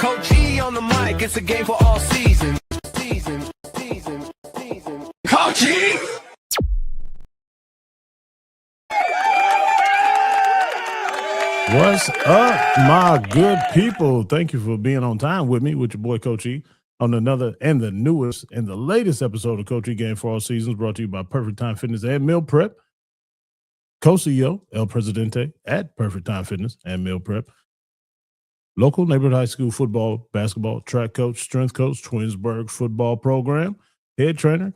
Coach E on the mic, it's a game for all seasons. Coach E! What's up, my good people? Thank you for being on time with me, with your boy Coach E, on another and the newest and the latest episode of Coach E Game for All Seasons, brought to you by Perfect Time Fitness and Meal Prep. Co-CEO, El Presidente at Perfect Time Fitness and Meal Prep. Local neighborhood high school football, basketball, track coach, strength coach, Twinsburg football program, head trainer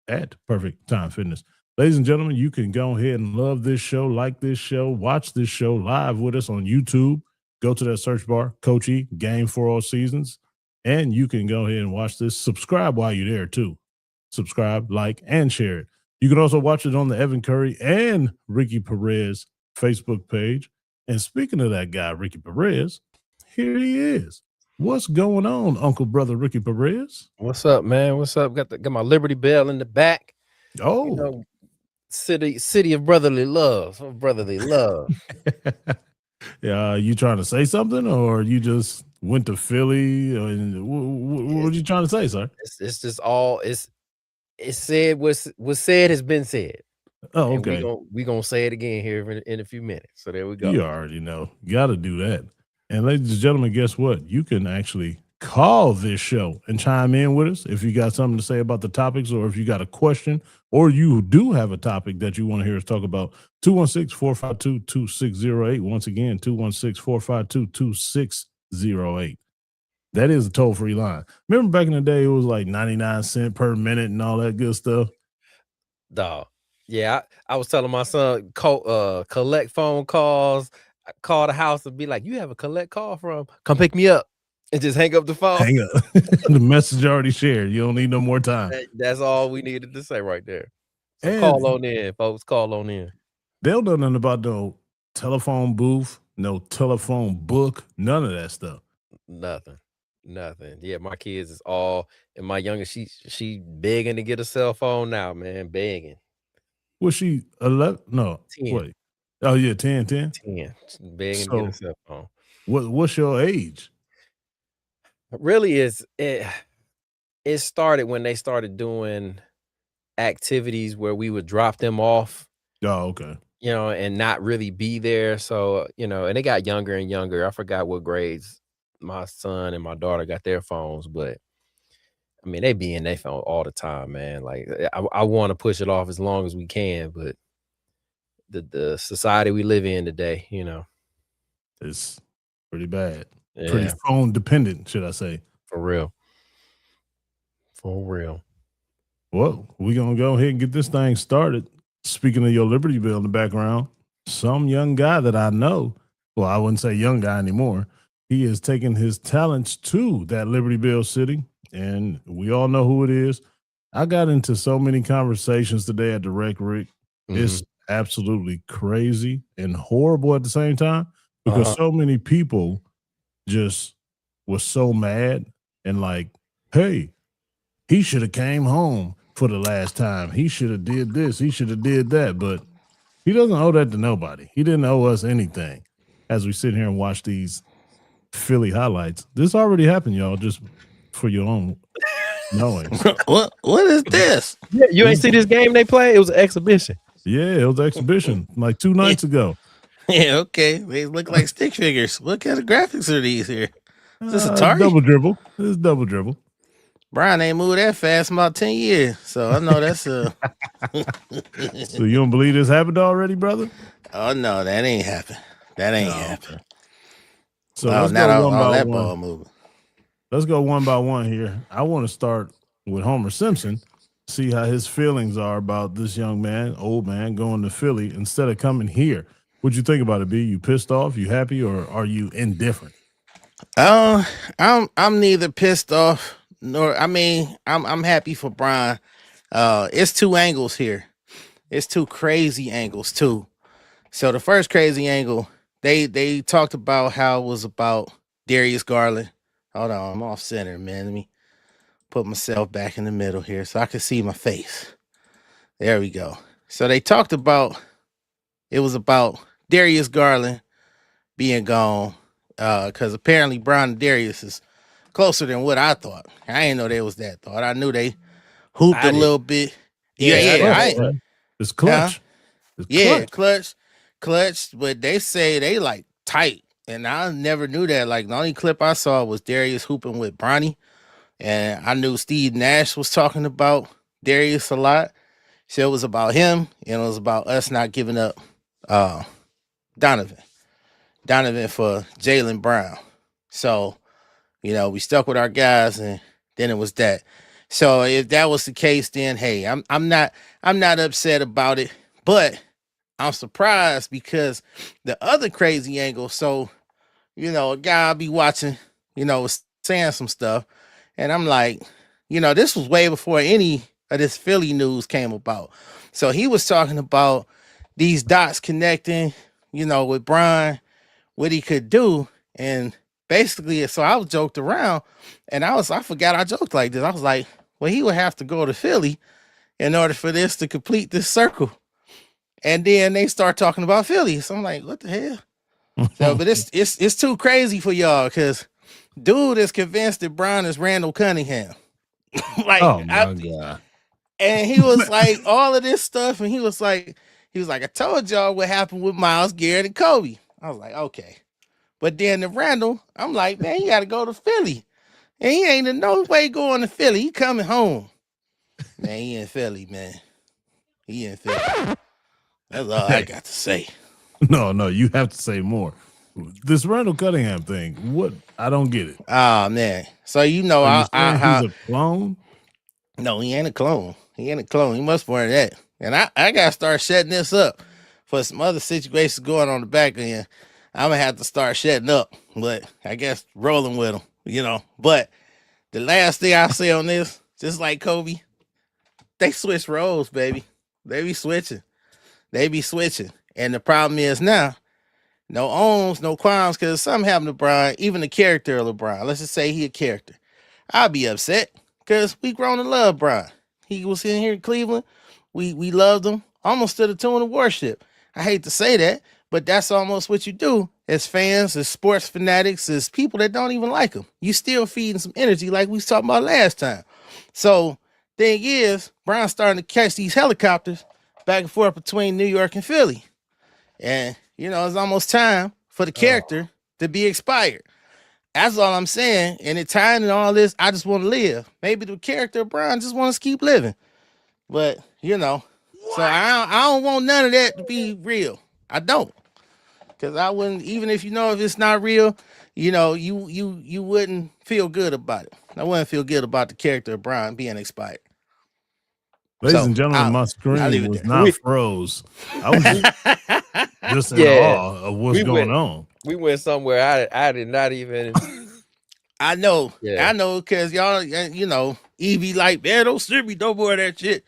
at Perfect Time Fitness. Ladies and gentlemen, you can go ahead and love this show, like this show, watch this show live with us on YouTube. Go to that search bar, Coach E, Game for All Seasons, and you can go ahead and watch this. Subscribe while you're there, too. Subscribe, like, and share it. You can also watch it on the Evan Curry and Ricky Perez Facebook page. And speaking of that guy, Ricky Perez, here he is. What's going on, Uncle Brother Ricky Perez? What's up, man? What's up? Got my Liberty Bell in the back. Oh, you know, city of brotherly love, Yeah, you trying to say something, or you just went to Philly? What are you trying to say, sir? It's just all it's said. What's said has been said. Oh, okay. And we gonna say it again here in a few minutes. So there we go. You already know. You got to do that. And ladies and gentlemen, guess what? You can actually call this show and chime in with us if you got something to say about the topics, or if you got a question, or you do have a topic that you want to hear us talk about. 216-452-2608. Once again, 216-452-2608. That is a toll-free line. Remember back in the day, it was like 99 cents per minute and all that good stuff? Dog. Yeah, I was telling my son, collect phone calls. I call the house and be like, you have a collect call from? Come pick me up. And just hang up the phone. Hang up. The message already shared. You don't need no more time. That's all we needed to say right there. So call on in, folks. Call on in. They don't know nothing about no telephone booth, no telephone book, none of that stuff. Nothing. Yeah, my kids is all, and my youngest, she begging to get a cell phone now, man. Begging. Was she 11? No. 10. Wait. Oh, yeah, 10. Begging to get a cell phone. What's your age? Really it started when they started doing activities where we would drop them off. Oh, okay. And not really be there. So, and they got younger and younger. I forgot what grades my son and my daughter got their phones, but I mean, they be in their phone all the time, man. Like I want to push it off as long as we can, but the society we live in today, it's pretty bad. Yeah. Pretty phone dependent, should I say. For real. Well, we're going to go ahead and get this thing started. Speaking of your Liberty Bell in the background, some young guy that I know, well, I wouldn't say young guy anymore, he is taking his talents to that Liberty Bell city, and we all know who it is. I got into so many conversations today at the Rec Rick. Mm-hmm. It's absolutely crazy and horrible at the same time, because so many people just was so mad and like, hey, he should have came home for the last time. He should have did this. He should have did that. But he doesn't owe that to nobody. He didn't owe us anything. As we sit here and watch these Philly highlights, this already happened, y'all, just for your own knowing. What is this? Yeah, you ain't see this game they played? It was an exhibition. Yeah, it was an exhibition like 2 nights ago. Yeah, okay. They look like stick figures. What kind of graphics are these here? Is this Atari? Double dribble. This is double dribble. Brian ain't moved that fast in about 10 years. So I know that's So you don't believe this happened already, brother? Oh no, that ain't happened. That ain't happened. So let's go one by one. Ball moving. Let's go one by one here. I want to start with Homer Simpson, see how his feelings are about this young man, old man, going to Philly instead of coming here. What'd you think about it, B? You pissed off? You happy, or are you indifferent? I'm neither pissed off nor I'm happy for Brian. It's two angles here. It's two crazy angles too. So the first crazy angle, they talked about how it was about Darius Garland. Hold on, I'm off center, man. Let me put myself back in the middle here so I can see my face. There we go. So they talked about, it was about Darius Garland being gone because apparently Bron and Darius is closer than what I thought. I didn't know they was that thought. I knew they hooped I a did. little bit. Yeah, It's clutch. It's Yeah, clutch. clutch. But they say they like tight, and I never knew that. Like the only clip I saw was Darius hooping with Bronny, and I knew Steve Nash was talking about Darius a lot. So it was about him, and it was about us not giving up Donovan for Jaylen Brown. So, we stuck with our guys, and then it was that. So if that was the case, then hey, I'm not upset about it, but I'm surprised because the other crazy angle. So, a guy I'll be watching, was saying some stuff, and I'm like, this was way before any of this Philly news came about. So he was talking about these dots connecting, with Brian, what he could do. And basically, so I was joked around, and I forgot I joked like this. I was like, well, he would have to go to Philly in order for this to complete this circle. And then they start talking about Philly. So I'm like, what the hell? So, but it's too crazy for y'all because dude is convinced that Brian is Randall Cunningham. Oh my God. And he was like, all of this stuff, and he was like, I told y'all what happened with Miles, Garrett, and Kobe. I was like, okay. But then the Randall, I'm like, man, he got to go to Philly. And he ain't in no way going to Philly. He coming home. Man, he in Philly, man. He in Philly. That's all I got to say. No, you have to say more. This Randall Cunningham thing, what? I don't get it. Oh, man. So, he's a clone? No, he ain't a clone. He must wear that. And I got to start shutting this up for some other situations going on the back end. I'm going to have to start shutting up. But I guess rolling with him, But the last thing I say on this, just like Kobe, they switch roles, baby. They be switching. And the problem is now, no owns, no qualms, because something happened to LeBron, even the character of LeBron. Let's just say he a character. I'll be upset because we grown to love Brian. He was in here in Cleveland. We loved him almost to the tune of worship. I hate to say that, but that's almost what you do as fans, as sports fanatics, as people that don't even like him. You still feeding some energy like we was talking about last time. So thing is, Brian's starting to catch these helicopters back and forth between New York and Philly. And, it's almost time for the character to be expired. That's all I'm saying. And it tying in all this, I just want to live. Maybe the character of Brian just wants to keep living. But, so I don't want none of that to be real. I don't. Because I wouldn't, even if if it's not real, you wouldn't feel good about it. I wouldn't feel good about the character of Brian being expired. Ladies and gentlemen, my screen was not froze. I was just in awe of what's going on. We went somewhere I did not even. I know, because y'all, Evie like, man, don't strip me, don't more of that shit.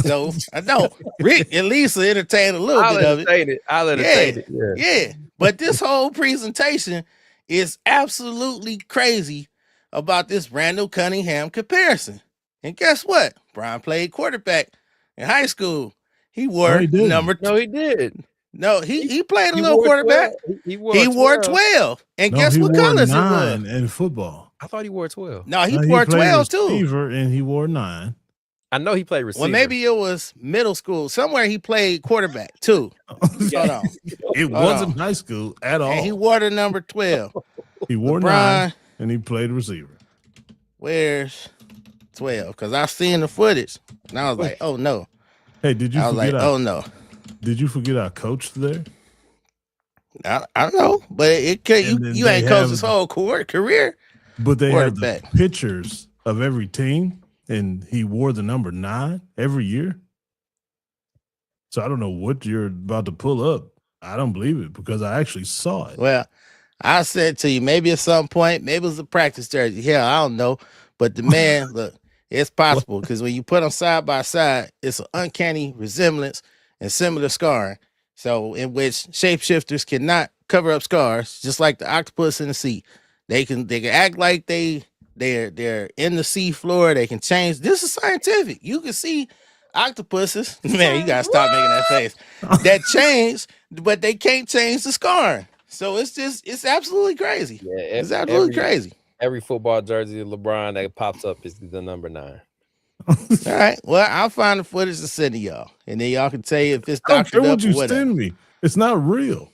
So I know Rick and Lisa entertained a little bit of it. I'll entertain it. Yeah. But this whole presentation is absolutely crazy about this Randall Cunningham comparison. And guess what? Brian played quarterback in high school. He wore number 2. No, he did. No, he played a little quarterback. 12. He wore 12. And guess what colors it was? In football. I thought he wore 12. No, he wore 12 too. And he wore 9. I know he played receiver. Well, maybe it was middle school. Somewhere he played quarterback too. Hold on. It wasn't high school at all. And he wore the number 12. He wore 9 and he played receiver. Where's 12? Because I seen the footage and I was like, oh no. Hey, did you forget oh no. Did you forget our coach there? I don't know, but you ain't coached his whole career. But they have the pictures of every team, and he wore the number 9 every year. So I don't know what you're about to pull up. I don't believe it because I actually saw it. Well, I said to you, maybe at some point, maybe it was a practice jersey. Yeah, I don't know. But the man, look, it's possible because when you put them side by side, it's an uncanny resemblance and similar scarring. So in which shapeshifters cannot cover up scars, just like the octopus in the sea. They can act like they're in the sea floor. They can change. This is scientific. You can see octopuses. Man, you gotta stop making that face. That change, but they can't change the scarring. So it's absolutely crazy. Yeah, It's absolutely crazy. Every football jersey of LeBron that pops up is the number 9. All right. Well, I'll find the footage to send to y'all, and then y'all can tell you if it's I don't care doctored up what or you whatever. send me. It's not real.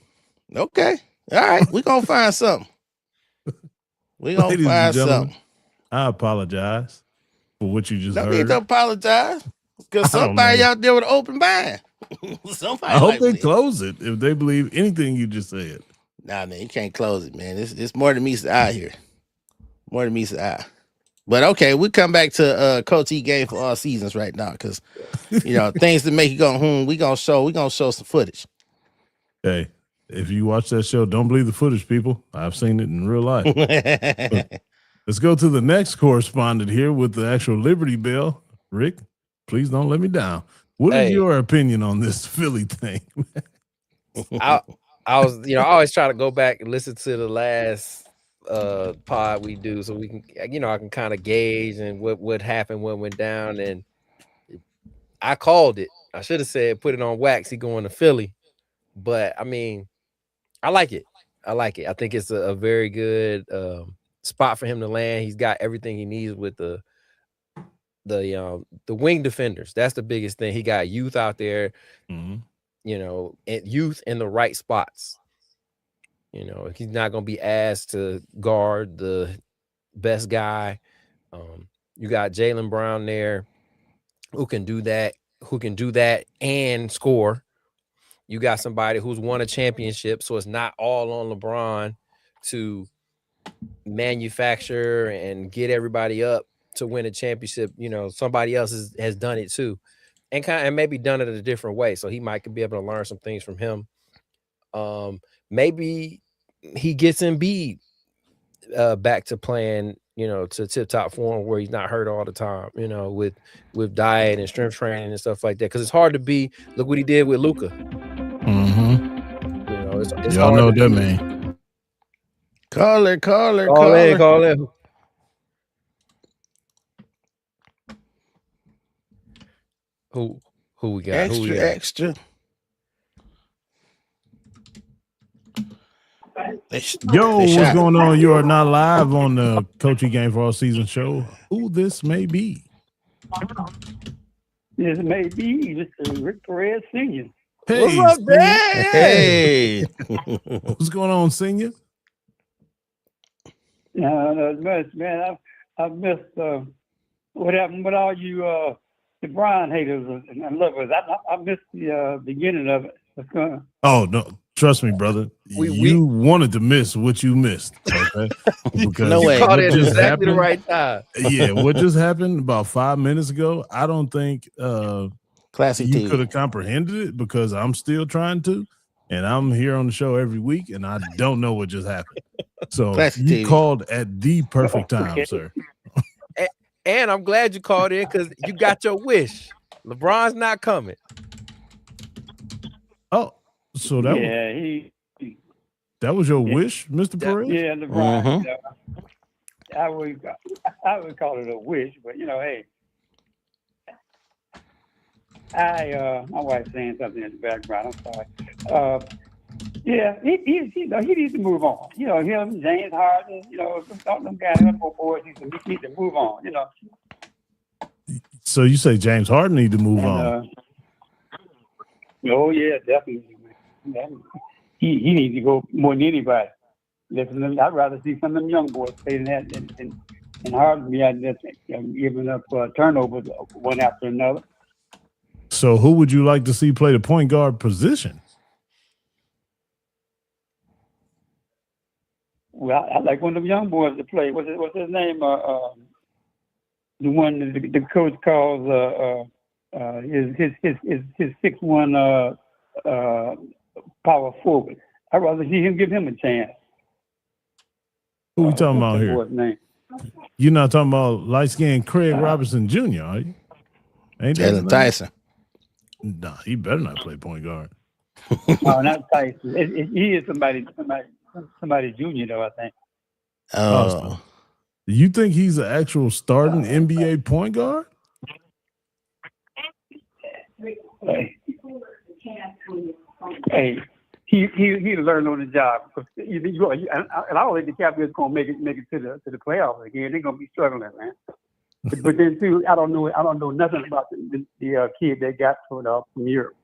Okay. All right. We're gonna find something. We're gonna Ladies and find gentlemen, something. I apologize for what you just Don't heard. need to apologize. Because I don't somebody know. out there with an open mind. Somebody I hope like they me. close it if they believe anything you just said. Nah, man, you can't close it, man. It's more than meets the eye here. More than meets the eye. But okay, we come back to Coach E game for all seasons right now, because things that make you go, we gonna show some footage. Hey, if you watch that show, don't believe the footage, people. I've seen it in real life. Let's go to the next correspondent here with the actual Liberty Bell. Rick, please don't let me down. What is your opinion on this Philly thing? I was, I always try to go back and listen to the last pod we do, so we can, I can kind of gauge and what happened, what went down, and I called it. I should have said put it on wax. He going to Philly, but I mean, I like it. I think it's a very good spot for him to land. He's got everything he needs with the wing defenders. That's the biggest thing. He got youth out there, and youth in the right spots. He's not going to be asked to guard the best guy. You got Jaylen Brown there who can do that and score. You got somebody who's won a championship, so it's not all on LeBron to manufacture and get everybody up to win a championship. Somebody else has done it too, and maybe done it a different way. So he might be able to learn some things from him. Maybe he gets Embiid back to playing, to tip-top form where he's not hurt all the time, with diet and strength training and stuff like that. Because it's hard to be. Look what he did with Luka. It's Y'all hard know to what that be. mean. Call it. Call it. Who we got? Extra. Yo, what's going on? You are not live on the Coaching Game for All Season show. Who this may be? This may be Mr. Rick Perez Sr. Hey, what's up, Dad? Hey. What's going on, Senior? Man, I've missed what happened with all you LeBron haters and lovers. I missed the beginning of it. Oh no, trust me, brother. You wanted to miss what you missed, okay? Because no way. You caught it exactly the right time. Yeah, what just happened about 5 minutes ago? I don't think Classy you could have comprehended it, because I'm still trying to, and I'm here on the show every week, and I don't know what just happened. So you called at the perfect time, sir. And I'm glad you called in, because you got your wish. LeBron's not coming. Oh, so that was your wish, Mr. Perez? Yeah, LeBron. I would call it a wish, but hey, my wife's saying something in the background. I'm sorry. Yeah, he needs to move on. Him, James Harden, all them guys, them boys need to move on. So you say James Harden need to move on? Oh yeah, definitely. He needs to go more than anybody. I'd rather see some of them young boys play than that, and Harden be out there giving up turnovers one after another. So who would you like to see play the point guard position? Well, I like one of them young boys to play. What's his name? The one that the coach calls his 6'1" power forward. I'd rather see him, give him a chance. Who we talking about here? Boy's name? You're not talking about light-skinned Craig Robinson Jr., are you? Ain't that Jalen Tyson? Nah, he better not play point guard. No, not Tyson. He is somebody junior, though, I think. Oh. You think he's an actual starting NBA point guard? Hey, he learned on the job. And I don't think the Cavaliers gonna make it to the playoffs again. They're gonna be struggling, man. But then too, I don't know nothing about the kid they got from Europe.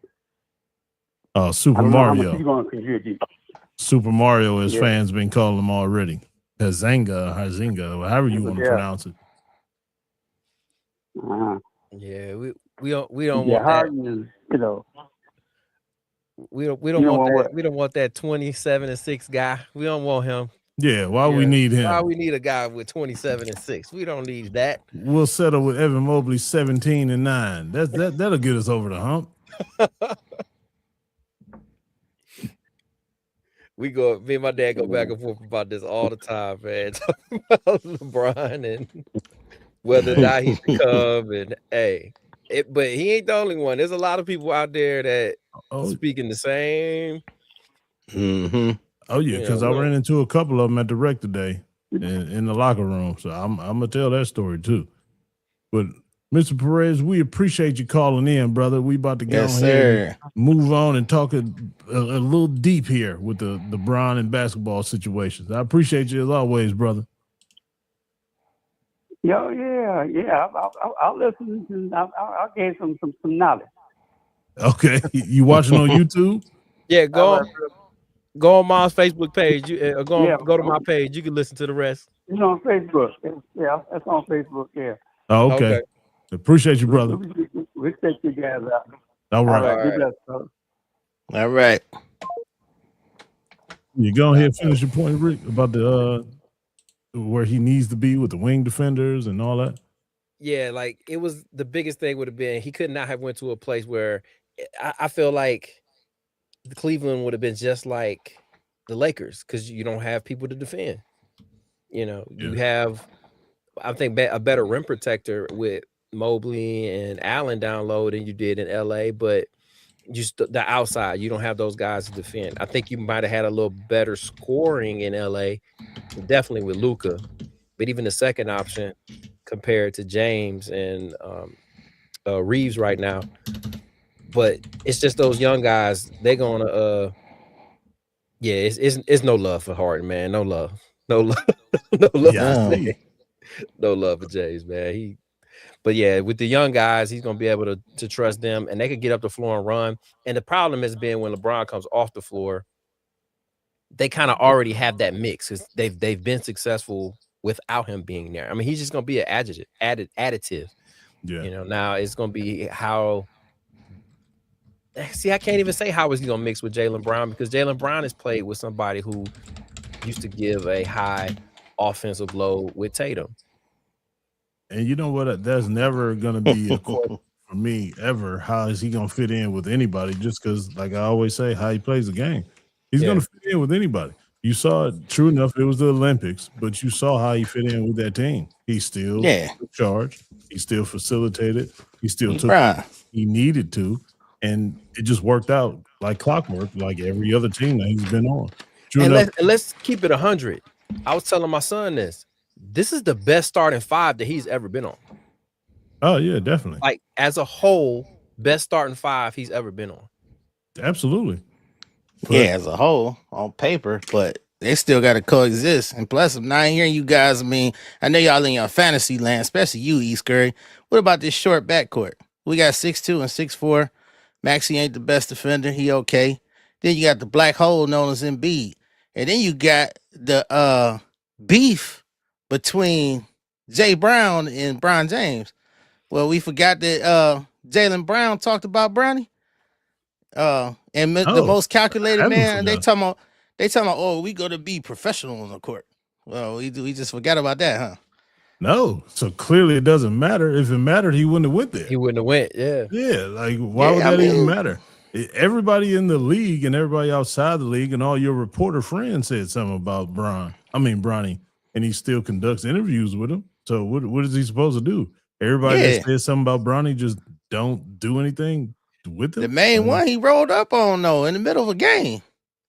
Oh, Super I don't know how much Mario. he's gonna contribute. Super Mario, as Yeah. fans been calling him already. Hazinga, however you want to pronounce it. Yeah, we don't want that. Harden is, We don't You don't want want that. what? We don't want that 27-6 guy. We don't want him. Yeah, why we Yeah. need him? Why we need a guy with 27-6? We don't need that. We'll settle with Evan Mobley 17-9. That'll get us over the hump. Me and my dad go back and forth about this all the time, man. Talking about LeBron and whether or not he should come. And but he ain't the only one. There's a lot of people out there that speaking the same. Mm-hmm. Oh yeah, because I ran into a couple of them at the rec today in the locker room. So I'm gonna tell that story too. But Mr. Perez, we appreciate you calling in, brother. We about to get on here, and move on, and talk a little deep here with the Bron and basketball situations. I appreciate you as always, brother. Yeah. I'll listen. And I'll gain some knowledge. Okay, you watching on YouTube? Yeah, go on Mom's Facebook page. Go to my page. You can listen to the rest. It's on Facebook. Yeah, that's on Facebook. Yeah. Oh, okay. Appreciate you, brother. We check you guys out. All right. Good luck, brother. All right. You go ahead and finish your point, Rick, about the where he needs to be with the wing defenders and all that. Yeah, like it was the biggest thing would have been he could not have went to a place where I feel like the Cleveland would have been just like the Lakers because you don't have people to defend. You have, I think, a better rim protector with Mobley and Allen down low than you did in LA, but just the outside, you don't have those guys to defend. I think you might have had a little better scoring in LA, definitely with Luka, but even the second option compared to James and Reeves right now. But it's just those young guys. They're gonna, it's no love for Harden, man. No love, no love. No love for James, man. But yeah, with the young guys, he's gonna be able to trust them, and they could get up the floor and run. And the problem has been when LeBron comes off the floor, they kind of already have that mix because they've been successful without him being there. I mean, he's just gonna be an additive. Yeah. Now it's gonna be how. See, I can't even say how is he gonna mix with Jaylen Brown because Jaylen Brown has played with somebody who used to give a high offensive load with Tatum. And you know what? There's never going to be a question for me ever. How is he going to fit in with anybody? Just because, like I always say, how he plays the game. He's going to fit in with anybody. You saw it. True enough, it was the Olympics, but you saw how he fit in with that team. He still took charge. He still facilitated. He still took what he needed to. And it just worked out like clockwork, like every other team that he's been on. Let's keep it 100. I was telling my son this. This is the best starting five that he's ever been on. Oh, yeah, definitely. Like, as a whole, best starting five he's ever been on. Absolutely. But, as a whole, on paper, but they still got to coexist. And plus, I'm not hearing you guys. I mean, I know y'all in your fantasy land, especially you, East Curry. What about this short backcourt? We got 6'2" and 6'4". Maxey ain't the best defender. He okay. Then you got the black hole known as Embiid. And then you got the beef between Jay Brown and Bron James. Well, we forgot that Jaylen Brown talked about Brownie. The most calculated man. They talking about, oh, we going to be professional on the court. Well, we just forgot about that, huh? No. So clearly it doesn't matter. If it mattered, he wouldn't have went there. He wouldn't have went, yeah. Yeah, like why would that even matter? Everybody in the league and everybody outside the league and all your reporter friends said something about Bronny. And he still conducts interviews with him. So what is he supposed to do? Everybody that says something about Bronny just don't do anything with him. The main one he rolled up on though in the middle of a game.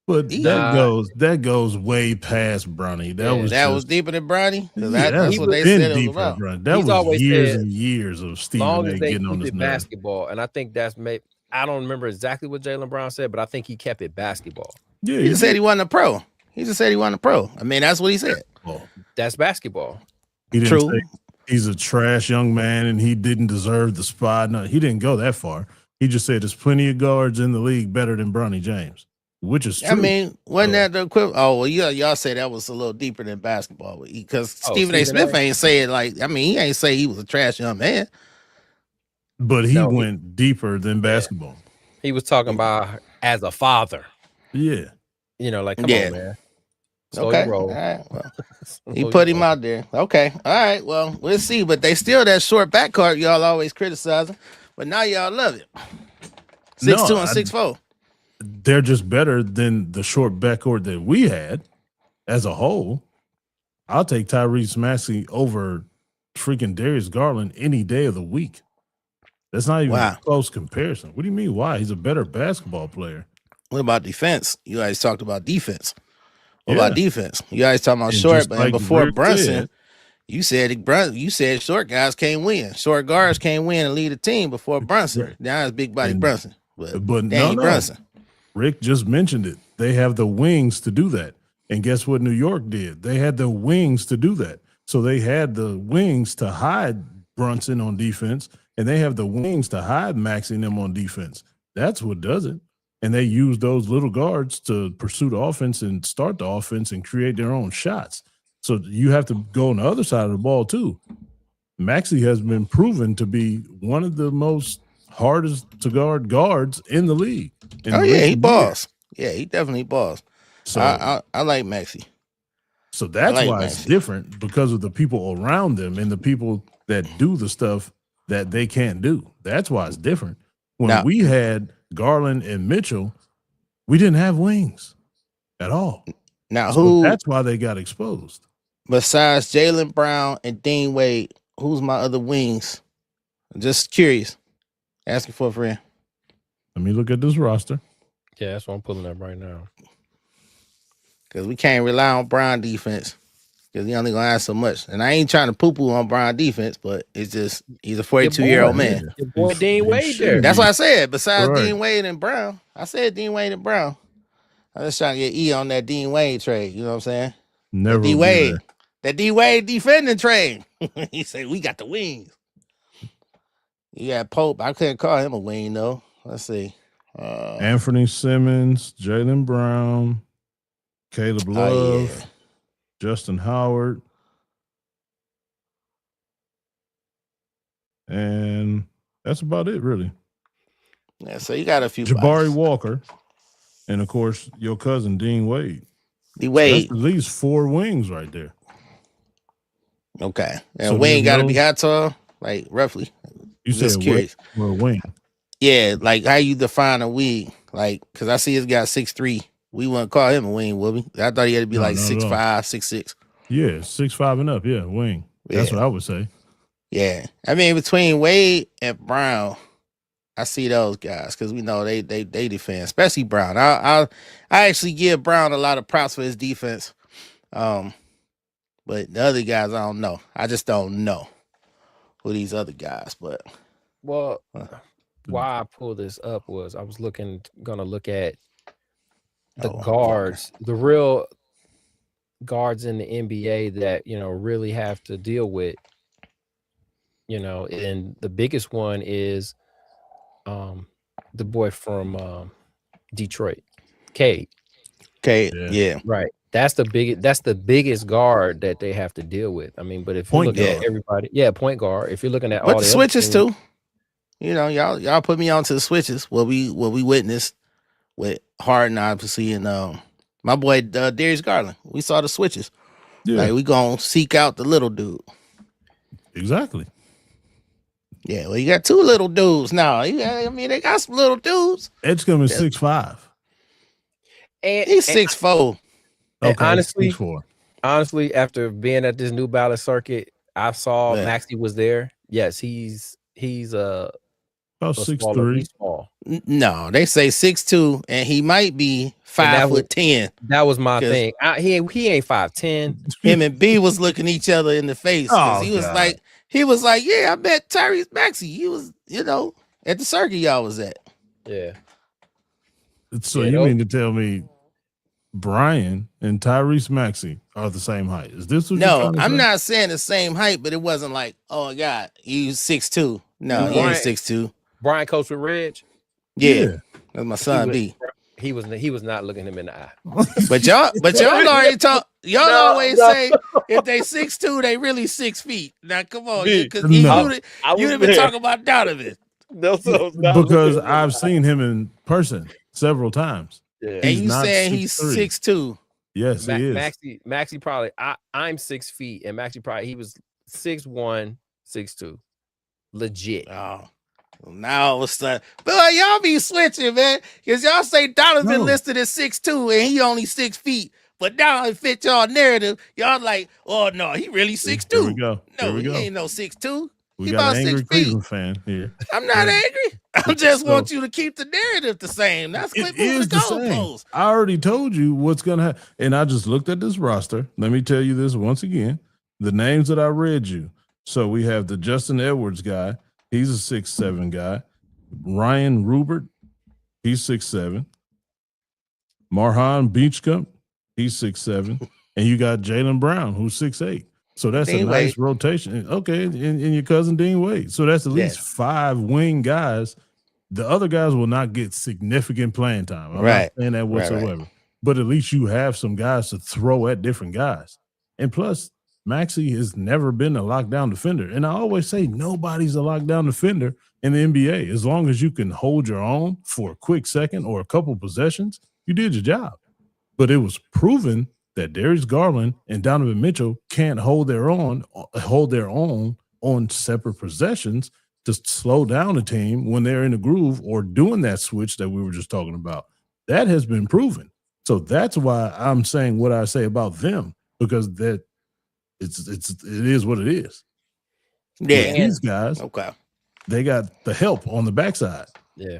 But that goes way past Bronny. That was deeper than Bronny. That's what they said it was about. That was years and years of Stephen A. getting on his nerves. Basketball, and I think that's I don't remember exactly what Jaylen Brown said, but I think he kept it basketball. Yeah, He just said he wasn't a pro. He just said he wasn't a pro. I mean, that's what he said. That's basketball. He didn't True. say he's a trash young man and he didn't deserve the spot. No, he didn't go that far. He just said there's plenty of guards in the league better than Bronny James, which is true. I mean, wasn't that the equivalent? Oh, well, y'all say that was a little deeper than basketball because Stephen A. Smith ain't say it like. I mean, he ain't say he was a trash young man. But he went deeper than basketball. He was talking about as a father. Yeah. You know, like, come on, man. Slow Okay. your roll. All right. Well, he put him out there. Okay. All right. Well, we'll see. But they still that short backcourt y'all always criticizing. But now y'all love it. 6'2" and 6'4". They're just better than the short backcourt that we had as a whole. I'll take Tyrese Maxey over freaking Darius Garland any day of the week. That's not even a close comparison. What do you mean? Why? He's a better basketball player. What about defense? You guys talked about defense. What about defense? You guys talking about short, but like before Rick Brunson, you said short guys can't win. Short guards can't win and lead a team before Brunson. Right. Now it's big body Brunson. But no. Brunson. Rick just mentioned it. They have the wings to do that. And guess what New York did? They had the wings to do that. So they had the wings to hide Brunson on defense, and they have the wings to hide Maxey and them on defense. That's what does it. And they use those little guards to pursue the offense and start the offense and create their own shots. So you have to go on the other side of the ball too. Maxey has been proven to be one of the most hardest to guard guards in the league. He balls. Yeah, he definitely balls. So I like Maxey. So that's why it's different, because of the people around them and the people that do the stuff that they can't do. That's why it's different. When we had Garland and Mitchell, we didn't have wings at all. Now, that's why they got exposed. Besides Jaylen Brown and Dean Wade, who's my other wings? I'm just curious. Asking for a friend. Let me look at this roster. Yeah, that's what I'm pulling up right now. Because we can't rely on Brown defense. Because he only going to ask so much. And I ain't trying to poo-poo on Brown defense, but it's just, he's a 42-year-old man. Your boy Dean Wade there. That's what I said. Besides Dean Wade and Brown. I said Dean Wade and Brown. I'm just trying to get E on that Dean Wade trade. You know what I'm saying? Never. D-Wade. That D-Wade defending trade. He said, we got the wings. You got Pope. I couldn't call him a wing, though. Let's see. Anthony Simmons, Jaylen Brown, Caleb Love, Justin Howard, and that's about it, really. Yeah, so you got a few. Jabari Walker, and of course your cousin Dean Wade. D-Wade. So that's at least 4 wings right there. Okay, and so wing got to be how tall? Like roughly. You said curious. We're a wing. Yeah, like how you define a wing? Like, because I see this guy 6'3". We wouldn't call him a wing, would we? I thought he had to be like 6'5", 6'6". Yeah, 6'5" and up. Yeah, wing. That's what I would say. Yeah, I mean between Wade and Brown, I see those guys because we know they defend, especially Brown. I actually give Brown a lot of props for his defense. But the other guys, I don't know. I just don't know who these other guys. But why I pulled this up was I was gonna look at the guards, the real guards in the NBA that really have to deal with. And the biggest one is the boy from Detroit, Cade. Yeah. Right. That's the biggest guard that they have to deal with. I mean, but if you look at everybody, point guard. If you're looking at all the switches too, y'all put me onto the switches. What we witnessed with Harden, obviously, and my boy Darius Garland. We saw the switches. Yeah. Like we gonna seek out the little dude. Exactly. Yeah, well, you got 2 little dudes now. They got some little dudes. Edgecombe is 6'5". And he's 6'4". Okay, honestly, after being at this New Balance circuit, I saw Maxey was there. Yes, he's about 6'3". No, they say 6'2", and he might be 5'10". That was my thing. He ain't 5'10". Him and B was looking each other in the face. He was like, yeah, I met Tyrese Maxey. He was, at the circuit y'all was at. Yeah. So Yeah, you those- mean to tell me Brian and Tyrese Maxey are the same height? Is this what you're No, trying to I'm say? not saying the same height, but it wasn't like, oh God, he's 6'2". No, he ain't Brian- 6'2". Brian coached with Reg. Yeah, that's my son was- B. He was not looking him in the eye. But y'all already talk. Y'all No, always no. say if they 6'2", they really 6 feet. Now come on, B, because no. I you was didn't even there. talk about Donovan, No, so Because I've seen him in person several times. Yeah. and He's you not saying he's 6'3". 6'2". Yes, he is. Maxie probably I'm 6 feet and Maxie probably he was 6'1", 6'2". Legit. Oh, well, now all of a sudden, boy, y'all be switching, man, because y'all say Donovan No. listed as 6'2" and he only 6 feet. But now it fit y'all narrative. Y'all like, oh no, he really 6'2". Here we go. No, Here we he go. ain't no 6'2". We he got about an angry 6 feet. Cleveland fan here. I'm not Yeah. angry. I just So- want you to keep the narrative the same. That's quit It moving is the the same. goalposts. I already told you what's going to happen. And I just looked at this roster. Let me tell you this once again. The names that I read you. So we have the Justin Edwards guy. He's a 6'7" guy. Ryan Rubert, he's 6'7". Marhan Beachcomb, he's 6'7". And you got Jaylen Brown, who's 6'8". So that's Dean a nice Wade. rotation. Okay, and your cousin Dean Wade. So that's at least Yes. 5 wing guys. The other guys will not get significant playing time. I'm Right. not saying that whatsoever. But at least you have some guys to throw at different guys. And plus, Maxey has never been a lockdown defender. And I always say nobody's a lockdown defender in the NBA. As long as you can hold your own for a quick second or a couple possessions, you did your job. But it was proven that Darius Garland and Donovan Mitchell can't hold their own on separate possessions to slow down a team when they're in a groove or doing that switch that we were just talking about. That has been proven. So that's why I'm saying what I say about them, because that it is what it is. Yeah. With these guys, Okay. they got the help on the backside. Yeah.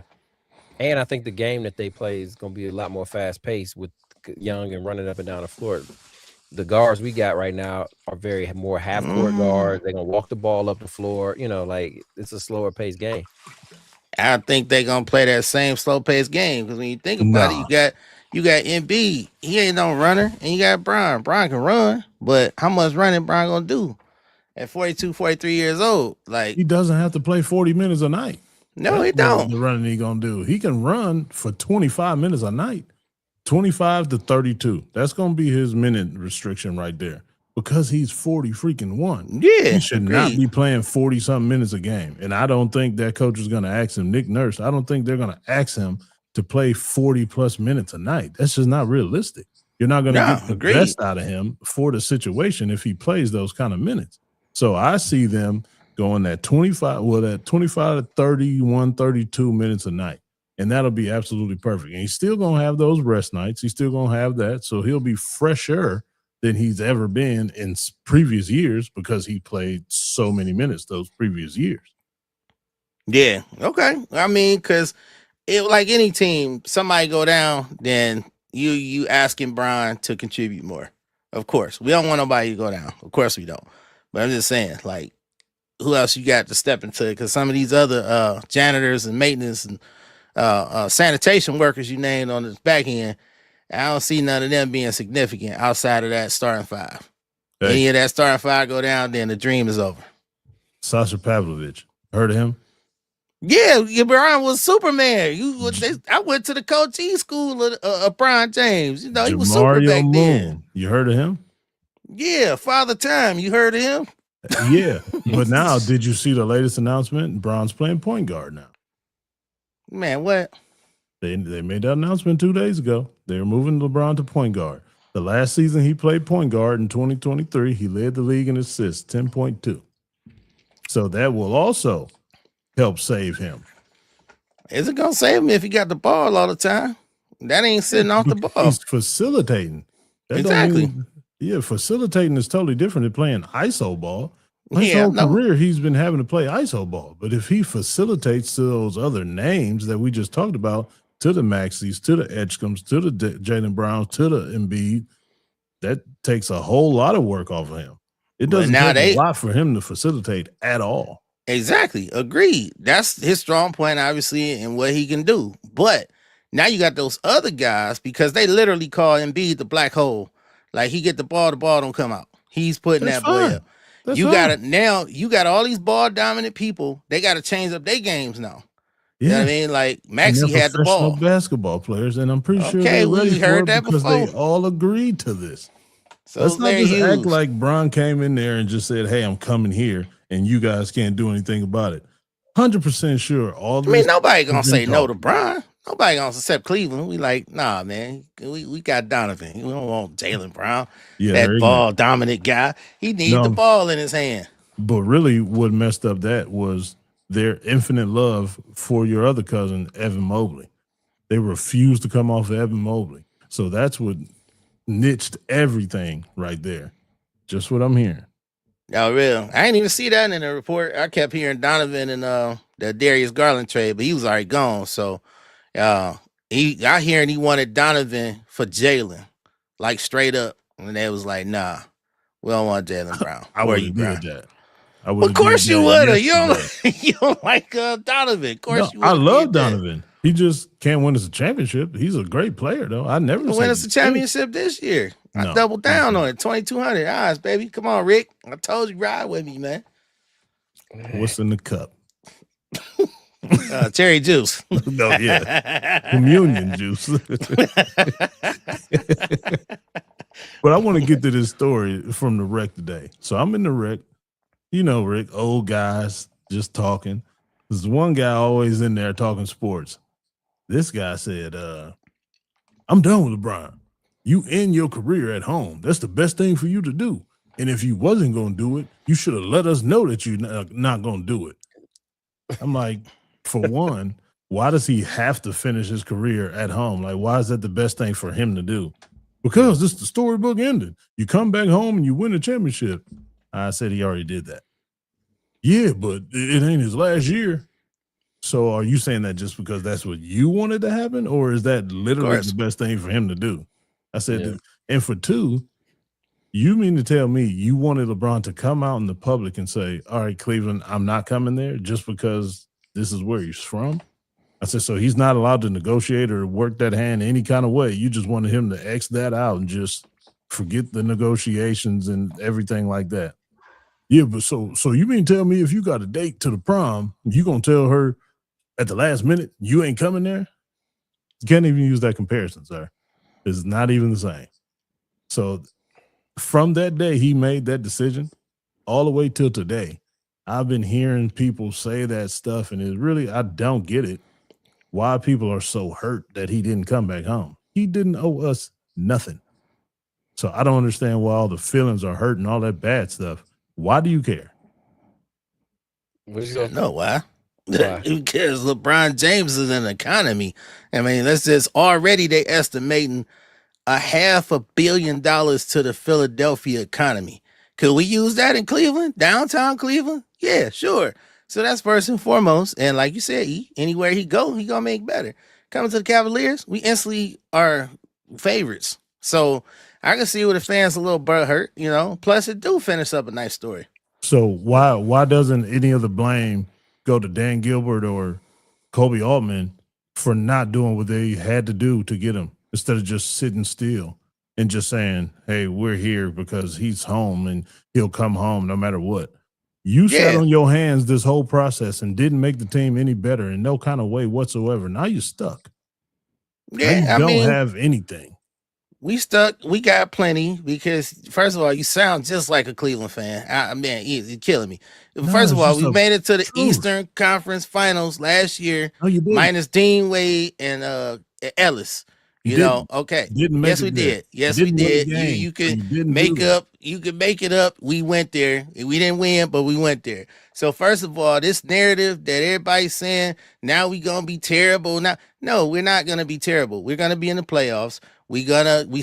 And I think the game that they play is going to be a lot more fast paced with Young and running up and down the floor. The guards we got right now are very more half court guards. They're going to walk the ball up the floor. You know, like it's a slower paced game. I think they're gonna play that same slow paced game because when you think about it, you got Embiid. He ain't no runner, and you got Brian. Brian can run, but how much running Brian gonna do at 42, 43 years old? Like He doesn't have to play 40 minutes a night. no, he That's what don't. The running he gonna do. He can run for 25 minutes a night, 25 to 32. That's gonna be his minute restriction right there because he's 40 freaking one. Yeah, He should not agreed. be playing 40 something minutes a game. And I don't think that coach is gonna ask him, Nick Nurse. I don't think they're gonna ask him to play 40 plus minutes a night. That's just not realistic. You're not gonna get the agreed. best out of him for the situation if he plays those kind of minutes. So I see them going that 25 to 31, 32 minutes a night. And that'll be absolutely perfect. And he's still going to have those rest nights. He's still going to have that. So he'll be fresher than he's ever been in previous years because he played so many minutes those previous years. Yeah, okay. I mean, because it like any team, somebody go down, then you asking Brian to contribute more. Of course, we don't want nobody to go down. Of course, we don't. But I'm just saying, like, who else you got to step into? Because some of these other janitors and maintenance and sanitation workers you named on the back end, I don't see none of them being significant outside of that starting five. Hey. Any of that starting five go down, then the dream is over. Sasha Pavlovich, heard of him? Yeah, Brian was Superman. I went to the Coach E school of Brian James. You know, he was super Jamario back then. Moon. You heard of him? Yeah, Father Time. You heard of him? Yeah. But now, did you see the latest announcement? Brown's playing point guard now. Man, what? They made that announcement 2 days ago. They're moving LeBron to point guard. The last season he played point guard in 2023, he led the league in assists, 10.2. So that will also help save him. Is it gonna save him if he got the ball all the time? That ain't sitting off the ball. He's facilitating. That don't Exactly. mean- facilitating is totally different than playing ISO ball. His Yeah, whole no. career, he's been having to play ISO ball. But if he facilitates to those other names that we just talked about, to the Maxies, to the Edgecombs, to the Jaylen Browns, to the Embiid, that takes a whole lot of work off of him. It But doesn't now take they- a lot for him to facilitate at all. Exactly. Agreed. That's his strong point, obviously, and what he can do. But now you got those other guys because they literally call Embiid the black hole. Like he get the ball don't come out. He's putting That's that boy fine. up. That's You fine. got it now. You got all these ball dominant people. They got to change up their games now. You know what I mean? Like And they're Maxey had the professional ball. basketball players, and I'm pretty sure Okay, they're we ready for heard it that because they before. all agreed to this. So Let's not Larry just act Hughes. like Bron came in there and just said, "Hey, I'm coming here," and you guys can't do anything about it. 100% sure. All I mean, this nobody gonna has been say no to talked. Bron. Nobody gonna accept Cleveland. We like, nah, man. We got Donovan. We don't want Jaylen Brown, Yeah, they're that ignorant. ball dominant guy. He needs the No, ball in his hand. but really, what messed up that was their infinite love for your other cousin, Evan Mobley. They refused to come off of Evan Mobley. So that's what niched everything right there. Just what I'm hearing. No, real. I didn't even see that in the report. I kept hearing Donovan and the Darius Garland trade, but he was already gone. So I hearing he wanted Donovan for Jalen, like straight up. And they was like, nah, we don't want Jalen Brown. I Where would you, have Brown? did that. I Well, of course you would have. You don't, you don't like Donovan. Of course No, you would I have. love Donovan. He just can't win us a championship. He's a great player, though. I never Win said us the championship this year. I No, doubled down no. on it. 2,200 eyes, baby. Come on, Rick. I told you, ride with me, man. What's in the cup? Cherry juice. No, yeah, communion juice. But I want to get to this story from the rec today. So I'm in the rec. You know, Rick, old guys just talking. There's one guy always in there talking sports. This guy said, I'm done with LeBron. You end your career at home. That's the best thing for you to do. And if you wasn't going to do it, you should have let us know that you're not going to do it. I'm like, for one, why does he have to finish his career at home? Like, why is that the best thing for him to do? Because this the storybook ended. You come back home and you win the championship. I said he already did that. Yeah, but it ain't his last year. So are you saying that just because that's what you wanted to happen? Or is that literally the best thing for him to do? I said, and for two, you mean to tell me you wanted LeBron to come out in the public and say, all right, Cleveland, I'm not coming there just because this is where he's from? I said, so he's not allowed to negotiate or work that hand any kind of way. You just wanted him to X that out and just forget the negotiations and everything like that. Yeah, but so you mean to tell me if you got a date to the prom, you gonna tell her at the last minute you ain't coming there? You can't even use that comparison, sir. It's not even the same. So from that day he made that decision all the way till today, I've been hearing people say that stuff, and it's really, I don't get it. Why people are so hurt that he didn't come back home. He didn't owe us nothing. So I don't understand why all the feelings are hurt and all that bad stuff. Why do you care? No, why? Because LeBron James is an economy. I mean, that's just already they estimating $500 million to the Philadelphia economy. Could we use that in Cleveland, downtown Cleveland? Yeah, sure. So that's first and foremost. And like you said, anywhere he gonna make better. Coming to the Cavaliers, we instantly are favorites. So I can see where the fans a little butt hurt, you know. Plus, it do finish up a nice story. So why doesn't any of the blame go to Dan Gilbert or Kobe Altman for not doing what they had to do to get him, instead of just sitting still and just saying, hey, we're here because he's home and he'll come home no matter what? You sat on your hands this whole process and didn't make the team any better in no kind of way whatsoever. Now you're stuck. Yeah, now you don't have anything. We stuck. We got plenty because, first of all, you sound just like a Cleveland fan. Man, you're killing me. First of all, we made it to the Eastern Conference Finals last year, minus Dean Wade and Ellis. You know, okay. Yes, we did. Yes, we did. You could make up. You could make it up. We went there. We didn't win, but we went there. So first of all, this narrative that everybody's saying now we gonna be terrible. Now, no, we're not gonna be terrible. We're gonna be in the playoffs. We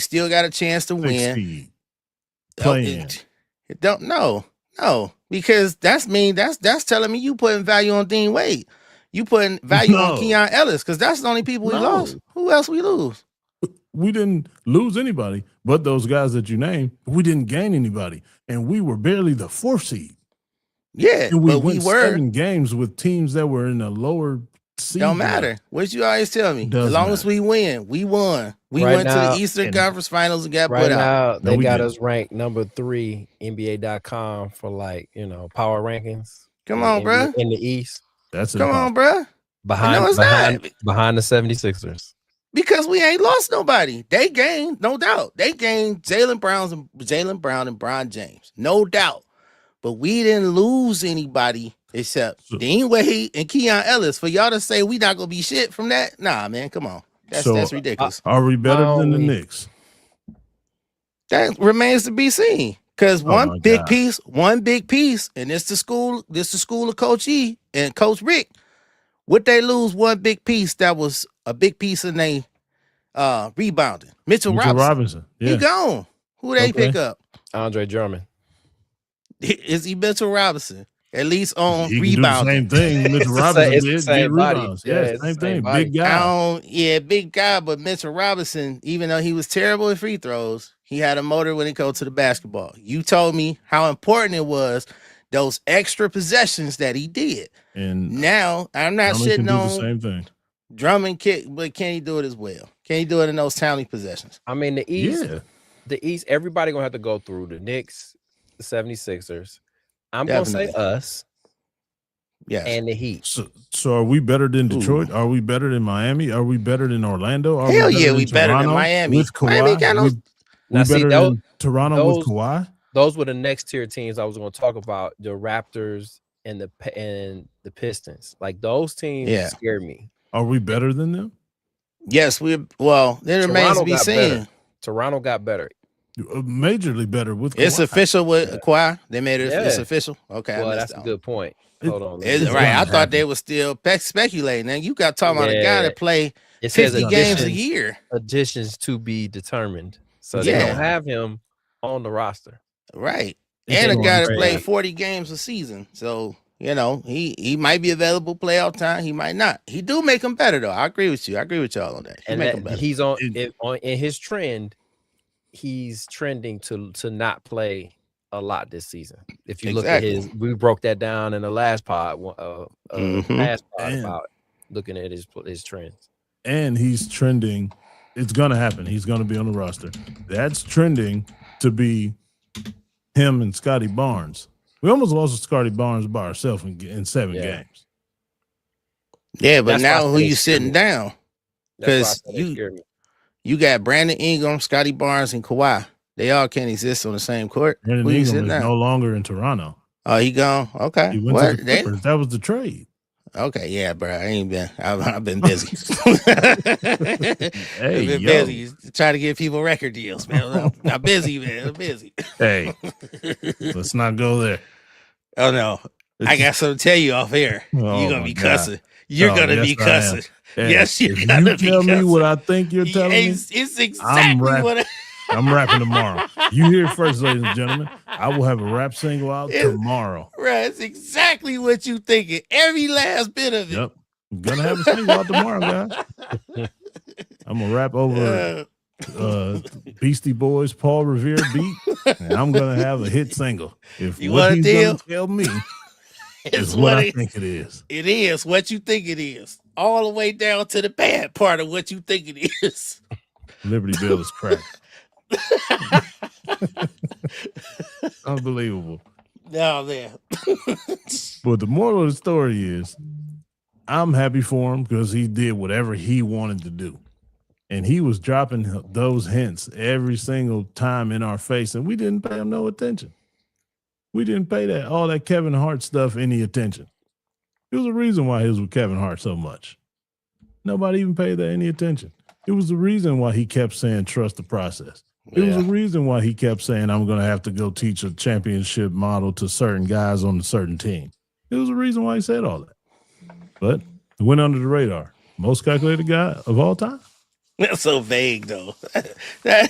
still got a chance to win. Don't no, because that's telling me you putting value on Dean Wade. You putting value on Keon Ellis because that's the only people we lost. Who else we lose? We didn't lose anybody but those guys that you named. We didn't gain anybody, and we were barely the 4th seed. Yeah, And we but we went were. 7 games with teams that were in the lower seed. Don't matter. What you always tell me. Doesn't As long as matter. we win, we won. We Right went to now- the Eastern and- Conference Finals and got Right put out. now, No, they we got didn't. us ranked number 3 NBA.com for power rankings. Come in on, the bruh. in the East, That's Come on, impossible. bruh. behind it's behind not. behind the 76ers. Because we ain't lost nobody. They gained, no doubt. They gained Jalen Brown and LeBron James, no doubt. But we didn't lose anybody except Dean Wade and Keon Ellis. For y'all to say we not gonna be shit from that, nah, man, come on. That's ridiculous. Are we better than the Only- Knicks? That remains to be seen. Because my one big God. piece, and it's the school of Coach E and Coach Rick. Would they lose one big piece that was a big piece in they rebounding? Mitchell Robinson. Yeah. He gone. Who they Okay. pick up? Andre Drummond. Is he Mitchell Robinson? At least on He rebounding. can do the same thing Mitchell It's the Robinson same- it's the did. same Get body. rebounds. Yeah, Yeah, it's the same same thing. body. Big guy. Big guy, but Mitchell Robinson, even though he was terrible at free throws, he had a motor when it comes to the basketball. You told me how important it was, those extra possessions that he did. And Now, I'm not Drummond can shitting do the on same thing. Drummond kick, but can he do it as well? Can he do it in those tiny possessions? I mean, the East, Yeah. everybody gonna have to go through the Knicks, the 76ers. I'm gonna say Definitely. us Yes. and the Heat. So are we better than Detroit? Are we better than Miami? Are we better than Orlando? Are Hell we yeah, we better than Toronto Miami. with Kawhi? Miami got no- We Now, see, better those- than Toronto with Kawhi? Those were the next tier teams I was going to talk about: the Raptors and the Pistons. Like those teams Yeah. scare me. Are we better than them? Yes, it remains Toronto to be got seen. better. Toronto got better. Majorly better with Kawhi. It's official with Kawhi. They made it. It's Yeah. official. Okay, I Well, missed that's that a one. good point. It- Hold on. It's It's right. I gonna thought they happen. were still speculating. Now you got talking about a guy Yeah. that play It says 50 games a additions, year. additions to be determined. So they Yeah. don't have him on the roster. Right. It's And a going guy that crazy. played 40 games a season. So, he might be available playoff time. He might not. He do make him better, though. I agree with you. I agree with y'all on that. He And make that, him better. he's on It- in his trend. He's trending to not play a lot this season. If you look at Exactly. we broke that down in the last pod, Mhm. last pod Man. about looking at his trends. And he's trending. It's going to happen. He's going to be on the roster. That's trending to be him and Scotty Barnes. We almost lost to Scotty Barnes by ourselves in 7 Yeah. games. Yeah, but That's why I now said who they you scare sitting me. down? That's why I 'Cause said they scare me. You got Brandon Ingram, Scotty Barnes, and Kawhi. They all can't exist on the same court. Brandon Who you Ingram sitting is down? no longer in Toronto. Oh, he gone. Okay. He went Well, to the Clippers. That was the trade. okay, yeah, bro. I ain't been. I've been busy. Hey, I've been yo. busy trying to give people record deals, man. I'm busy, man. I'm busy. Hey, let's not go there. Oh no, I got something to tell you off here. Oh, You're gonna my be God. cussing. You're Oh, gonna be yes, I am. cussing. Hey, Yes, you're if gonna you be tell me cussing. what I think you're telling me, It's exactly rapping. what. I'm rapping tomorrow. You hear it first, ladies and gentlemen. I will have a rap single out tomorrow. Right, it's exactly what you thinking. Every last bit of it. Yep. I'm gonna have a single out tomorrow, guys. I'm gonna rap over Beastie Boys Paul Revere beat, and I'm gonna have a hit single. If You what want a he's deal? gonna tell me It's is what I it- think it is. It is what you think it is, all the way down to the bad part of what you think it is. Liberty Bell is cracked. Unbelievable. No, man. But the moral of the story is I'm happy for him because he did whatever he wanted to do. And he was dropping those hints every single time in our face, and we didn't pay him no attention. We didn't pay all that Kevin Hart stuff any attention. There was a reason why he was with Kevin Hart so much. Nobody even paid that any attention. It was the reason why he kept saying trust the process. It was a reason why he kept saying I'm going to have to go teach a championship model to certain guys on a certain team. It was a reason why he said all that. But it went under the radar. Most calculated guy of all time. That's so vague, though. Them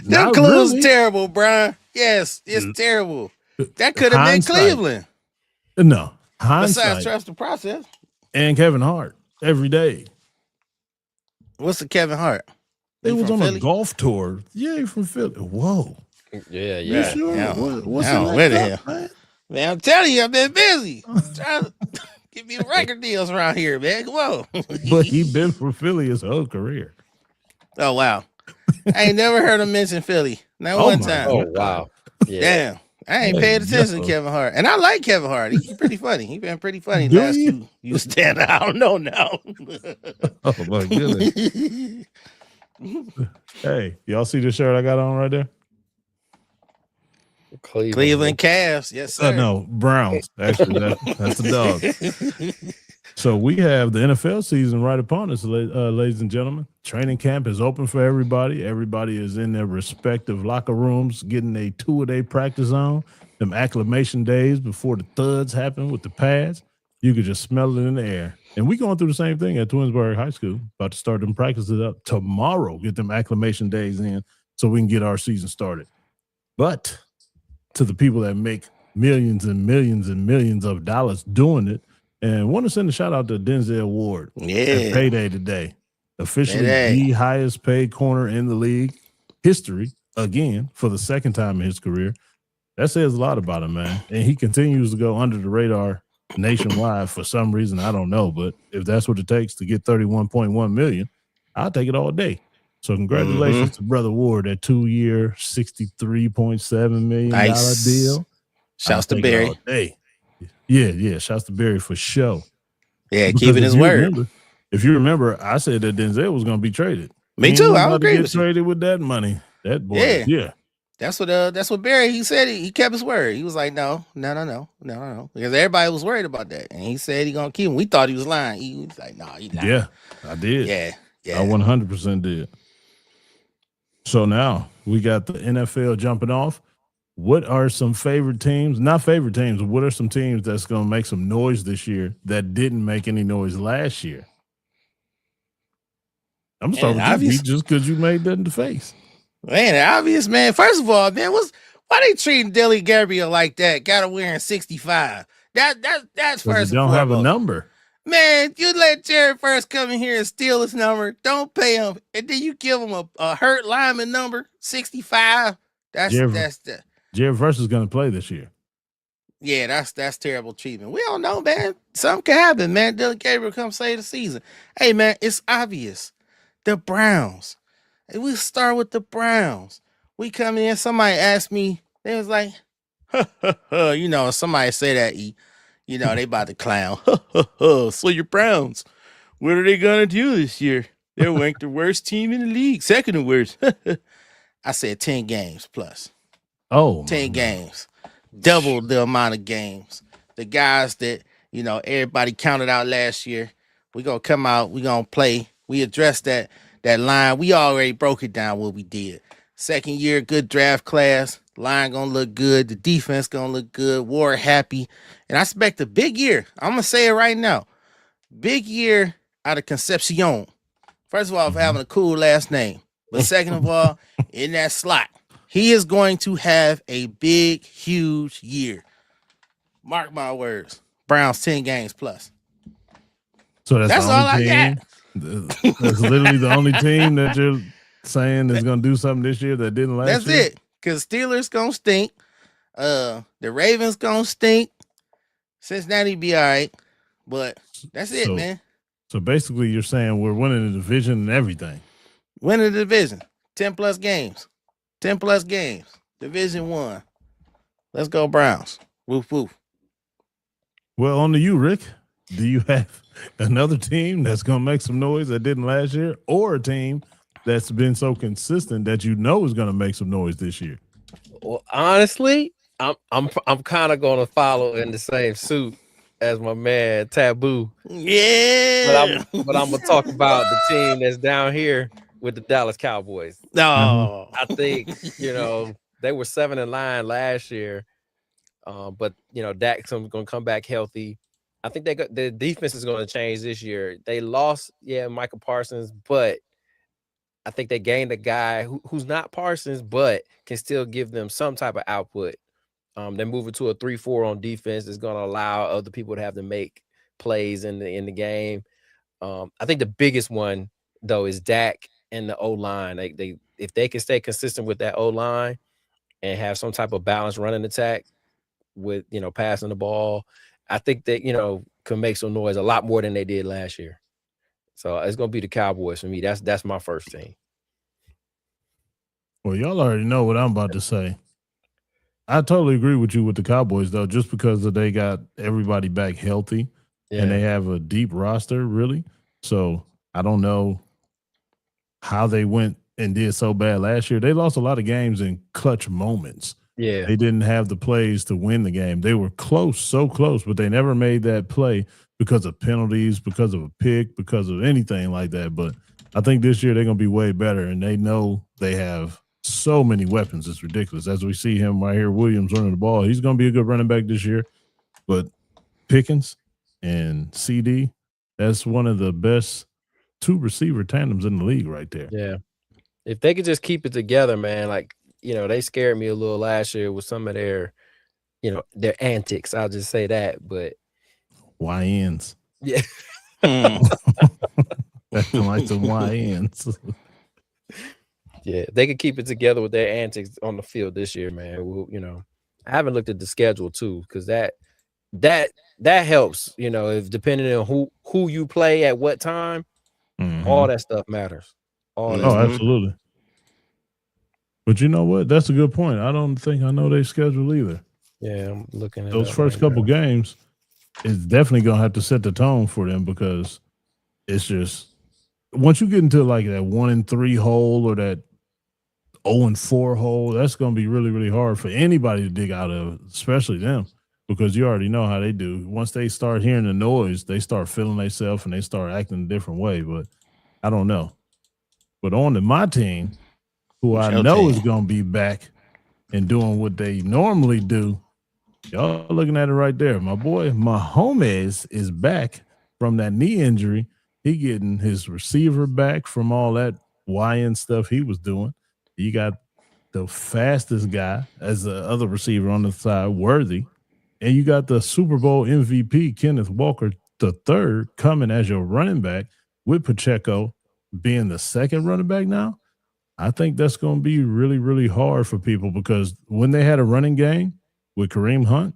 Not clues really. terrible, Brian. Yes, it's terrible. That could have been Hindsight. Cleveland. No. Besides Hindsight trust the process. and Kevin Hart every day. What's the Kevin Hart? They He was from on Philly? a golf tour. Yeah, he from Philly. Whoa. Yeah, You yeah. sure? Yeah. What's Yeah, the where the next hell? up, man? Man, I'm telling you, I've been busy. Trying to get me record deals around here, man. Come on. But he been for Philly his whole career. Oh, wow. I ain't never heard him mention Philly. Not Oh, one my time. Oh God. wow. Yeah. Damn. I ain't Hey, paid attention yo. to Kevin Hart. And I like Kevin Hart. He's pretty funny. He been pretty funny Do last you? few stand up. I don't know now. Oh my goodness. Hey, y'all see the shirt I got on right there? Cleveland Cavs. Yes, sir. No, Browns. Actually, that's the dog. So we have the NFL season right upon us, ladies and gentlemen. Training camp is open for everybody. Everybody is in their respective locker rooms getting a 2-a-day practice on. Them acclimation days before the thuds happen with the pads. You could just smell it in the air. And we going through the same thing at Twinsburg High School. About to start them practices up tomorrow. Get them acclimation days in so we can get our season started. But to the people that make millions and millions and millions of dollars doing it, and want to send a shout out to Denzel Ward. Yeah. Payday today. Officially Payday. the highest paid corner in the league history, again, for the second time in his career. That says a lot about him, man. And he continues to go under the radar nationwide for some reason. I don't know. But if that's what it takes to get $31.1 million, I'll take it all day. So congratulations to Brother Ward, that 2-year, $63.7 million deal. Shouts to Barry. Yeah. Shouts to Barry for sure. Yeah, Because keeping his word. If you remember, I said that Denzel was going to be traded. Me too. I agree with you. Traded with that money. That boy. Yeah. That's what Barry, he said. He kept his word. He was like, no. Because everybody was worried about that. And he said he going to keep him. We thought he was lying. He was like, no, he's not. Yeah, I did. Yeah. I 100% did. So now we got the NFL jumping off. What are some favorite teams? Not favorite teams, but what are some teams that's going to make some noise this year that didn't make any noise last year? I'm starting with you, Pete, just because you made that in the face. Man, obvious, man. First of all, man, why they treating Dilly Gabriel like that? Got to wearing 65. That's first. You don't have a number. Man, you let Jared first come in here and steal his number. Don't pay him, and then you give him a hurt lineman number 65. That's the. Jared Verse is going to play this year. Yeah, that's terrible treatment. We don't know, man. Something can happen, man. Dylan Gabriel come save the season. Hey, man, it's obvious. The Browns. We start with the Browns. We come in, somebody asked me, they was like, somebody say that, they about to clown. So your Browns, what are they going to do this year? They're ranked the worst team in the league, second to worst. I said 10 games plus. Oh, 10 games. Double the amount of games. The guys that, everybody counted out last year, we're going to come out, we're going to play. We addressed that line. We already broke it down what we did. Second year, good draft class. Line going to look good. The defense going to look good. Ward happy. And I expect a big year. I'm going to say it right now. Big year out of Concepcion. First of all, for having a cool last name. But second of all, in that slot. He is going to have a big, huge year. Mark my words. Browns 10 games plus. So that's all I got. That's literally the only team that you're saying is going to do something this year that didn't last year? That's it. Because Steelers going to stink. The Ravens going to stink. Cincinnati be all right. But that's it, man. So basically you're saying we're winning the division and everything. Winning the division. 10 plus games. 10 plus games. Division 1. Let's go Browns. Woof, woof. Well, on to you, Rick. Do you have another team that's going to make some noise that didn't last year, or a team that's been so consistent that is going to make some noise this year? Well, honestly, I'm kind of going to follow in the same suit as my man Taboo. Yeah. But I'm going to talk about the team that's down here with the Dallas Cowboys. No. I think, they were 7-9 last year. But Dak's going to come back healthy. I think the defense is going to change this year. They lost, Michael Parsons, but I think they gained a guy who's not Parsons, but can still give them some type of output. They're moving to a 3-4 on defense. That's going to allow other people to have to make plays in the game. I think the biggest one though is Dak and the O-line. If they can stay consistent with that O-line and have some type of balanced running attack, with passing the ball. I think that can make some noise a lot more than they did last year. So it's gonna be the Cowboys for me. That's my first team. Well, y'all already know what I'm about to say. I totally agree with you with the Cowboys, though, just because they got everybody back healthy and they have a deep roster, really. So I don't know how they went and did so bad last year. They lost a lot of games in clutch moments. Yeah. They didn't have the plays to win the game. They were close, so close, but they never made that play because of penalties, because of a pick, because of anything like that. But I think this year they're going to be way better, and they know they have so many weapons. It's ridiculous. As we see him right here, Williams running the ball, he's going to be a good running back this year. But Pickens and CD, that's one of the best two receiver tandems in the league right there. Yeah. If they could just keep it together, man, like, they scared me a little last year with some of their, their antics. I'll just say that. But YNs. yeah. Acting like some YNs. Yeah, they could keep it together with their antics on the field this year, man. We'll, I haven't looked at the schedule too, because that helps. If depending on who you play at what time, all that stuff matters. All that stuff. Absolutely. But you know what? That's a good point. I don't think I know their schedule either. Yeah, I'm looking at those first couple games. It's definitely gonna have to set the tone for them, because it's just once you get into like that 1-3 hole or that 0-4 hole, that's gonna be really, really hard for anybody to dig out of, especially them, because you already know how they do. Once they start hearing the noise, they start feeling themselves and they start acting a different way. But I don't know. But on to my team, who I know is going to be back and doing what they normally do. Y'all looking at it right there. My boy Mahomes is back from that knee injury. He getting his receiver back from all that YN stuff he was doing. You got the fastest guy as the other receiver on the side, Worthy. And you got the Super Bowl MVP, Kenneth Walker III, coming as your running back, with Pacheco being the second running back now. I think that's going to be really, really hard for people, because when they had a running game with Kareem Hunt,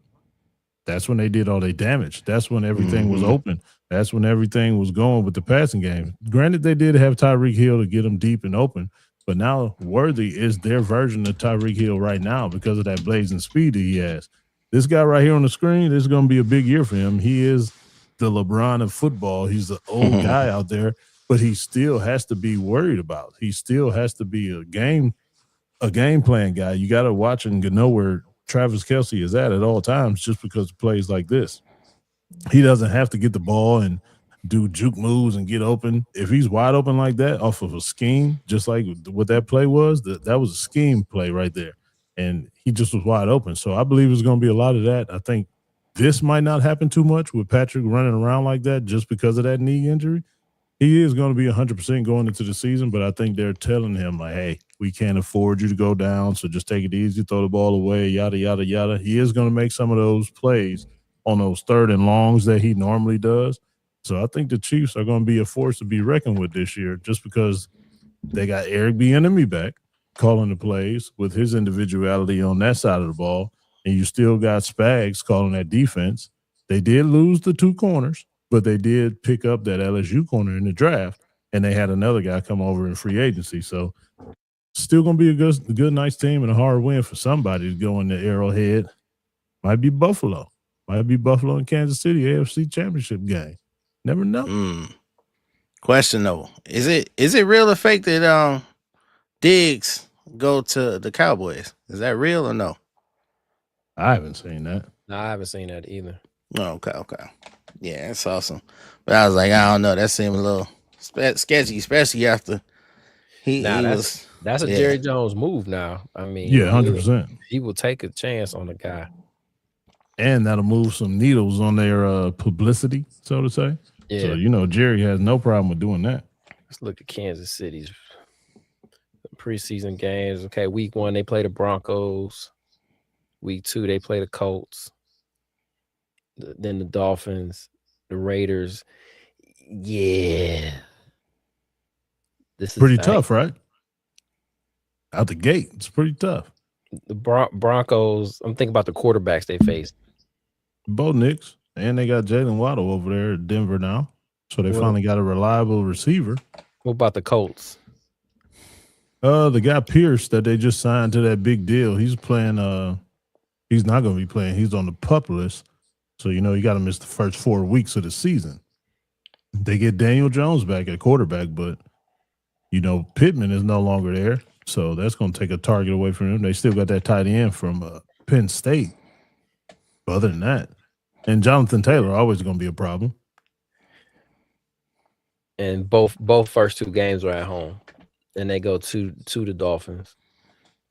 that's when they did all their damage. That's when everything was open. That's when everything was going with the passing game. Granted, they did have Tyreek Hill to get them deep and open, but now Worthy is their version of Tyreek Hill right now because of that blazing speed that he has. This guy right here on the screen, this is going to be a big year for him. He is the LeBron of football. He's the old guy out there, but he still has to be worried about. He still has to be a game plan guy. You got to watch and know where Travis Kelce is at all times, just because of plays like this. He doesn't have to get the ball and do juke moves and get open. If he's wide open like that off of a scheme, just like what that play was, that was a scheme play right there. And he just was wide open. So I believe there's going to be a lot of that. I think this might not happen too much with Patrick running around like that just because of that knee injury. He is going to be 100% going into the season, but I think they're telling him, like, hey, we can't afford you to go down, so just take it easy, throw the ball away, yada, yada, yada. He is going to make some of those plays on those third and longs that he normally does. So I think the Chiefs are going to be a force to be reckoned with this year, just because they got Eric Bieniemy back calling the plays with his individuality on that side of the ball, and you still got Spags calling that defense. They did lose the two corners, but they did pick up that LSU corner in the draft, and they had another guy come over in free agency. So still going to be a good, nice team and a hard win for somebody to go in the Arrowhead. Might be Buffalo. Might be Buffalo and Kansas City AFC Championship game. Never know. Question though, is it real or fake that Diggs go to the Cowboys? Is that real or no? I haven't seen that. No, I haven't seen that either. Oh, okay. Yeah, that's awesome. But I was like, I don't know. That seemed a little sketchy, especially after that's a Jerry Jones move now. I mean, yeah, 100%. He will take a chance on the guy. And that'll move some needles on their publicity, so to say. Yeah. So, Jerry has no problem with doing that. Let's look at Kansas City's preseason games. Okay, week 1, they play the Broncos. Week 2, they play the Colts. Then the Dolphins, the Raiders. Yeah. This is pretty tough, right? Out the gate, it's pretty tough. The Broncos. I'm thinking about the quarterbacks they faced. Bo Nix, and they got Jalen Waddle over there at Denver now. So they Well- finally got a reliable receiver. What about the Colts? The guy Pierce that they just signed to that big deal, he's playing. He's not going to be playing. He's on the PUP list. So, you got to miss the first 4 weeks of the season. They get Daniel Jones back at quarterback, but, Pittman is no longer there. So that's going to take a target away from him. They still got that tight end from Penn State. But other than that, and Jonathan Taylor always going to be a problem. And both first 2 games are at home, and they go to the Dolphins.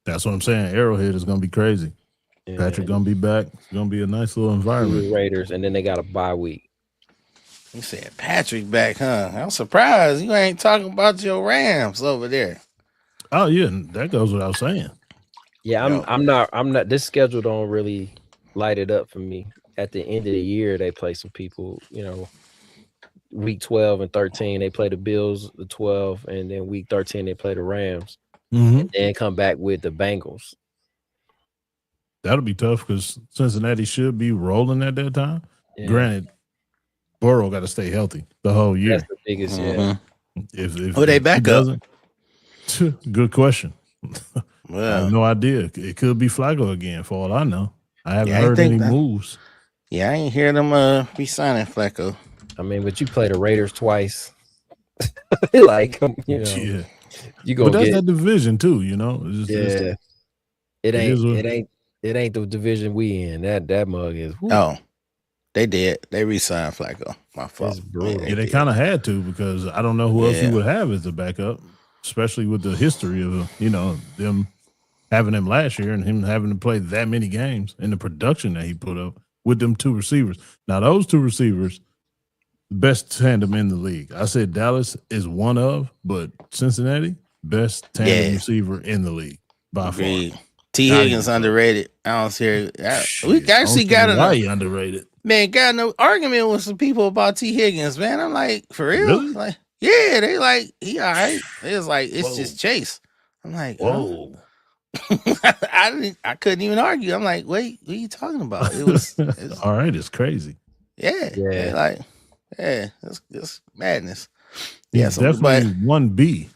That's what I'm saying. Arrowhead is going to be crazy. And Patrick going to be back. It's going to be a nice little to environment. the Raiders, and then they got a bye week. You said Patrick back, huh? I'm surprised you ain't talking about your Rams over there. Oh, yeah. That goes without saying. Yeah, Yo. I'm not. This schedule don't really light it up for me. At the end of the year, they play some people. Week 12 and 13, they play the Bills, the 12, and then week 13 they play the Rams, and then come back with the Bengals. That'll be tough because Cincinnati should be rolling at that time. Yeah, Granted, Burrow got to stay healthy the whole year. that's the biggest. Mhm. Yeah, If Who they if he back up? doesn't- Good question. I Well, have no idea. It could be Flacco again, for all I know. I haven't Yeah, I heard think any that- moves. yeah, I ain't hear them re-signing Flacco. I mean, but you play the Raiders twice. Like, Yeah, you but gonna that's get that division too. It's yeah. It is what- it ain't the division we in. That mug is. Whew, Oh, they did. They re-signed Flacco. My fault. It's brutal. Yeah, they did. kind of had to because I don't know who else Yeah. you would have as a backup, especially with the history of them having him last year and him having to play that many games and the production that he put up with them 2 receivers. Now those 2 receivers, best tandem in the league. I said Dallas is one of, but Cincinnati best tandem Yeah. receiver in the league by Agreed. far. T. Not Higgins even underrated. I don't see. We Shit, I actually don't got see why a he underrated. got no argument with some people about T. Higgins. Man, I'm like, for real? Really? Like, yeah, they like he all right. They was like, it's Whoa. just Chase. I'm like, Whoa. I couldn't even argue. I'm like, wait, what are you talking about? It was All right, it's crazy. yeah, Yeah. like it's madness. He's Yeah, so, but definitely 1B.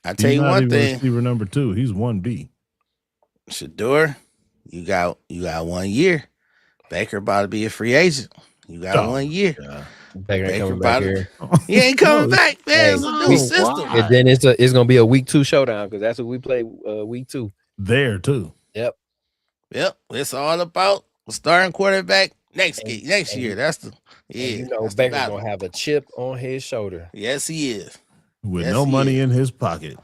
I tell He's you not one even thing, receiver number 2. He's 1B. Shedeur, you got 1 year. Baker about to be a free agent. You got Oh, 1 year. Baker ain't Baker coming back about it. here. He ain't coming No, back, man. Hey, It's a new we- system. why? And then it's gonna be a week 2 showdown because that's what we play week 2. There too. Yep. Yep, it's all about starting quarterback next And- year. and- That's the And you know that's the Baker's battle. gonna have a chip on his shoulder. Yes, he is. With Yes, no he money is. in his pocket.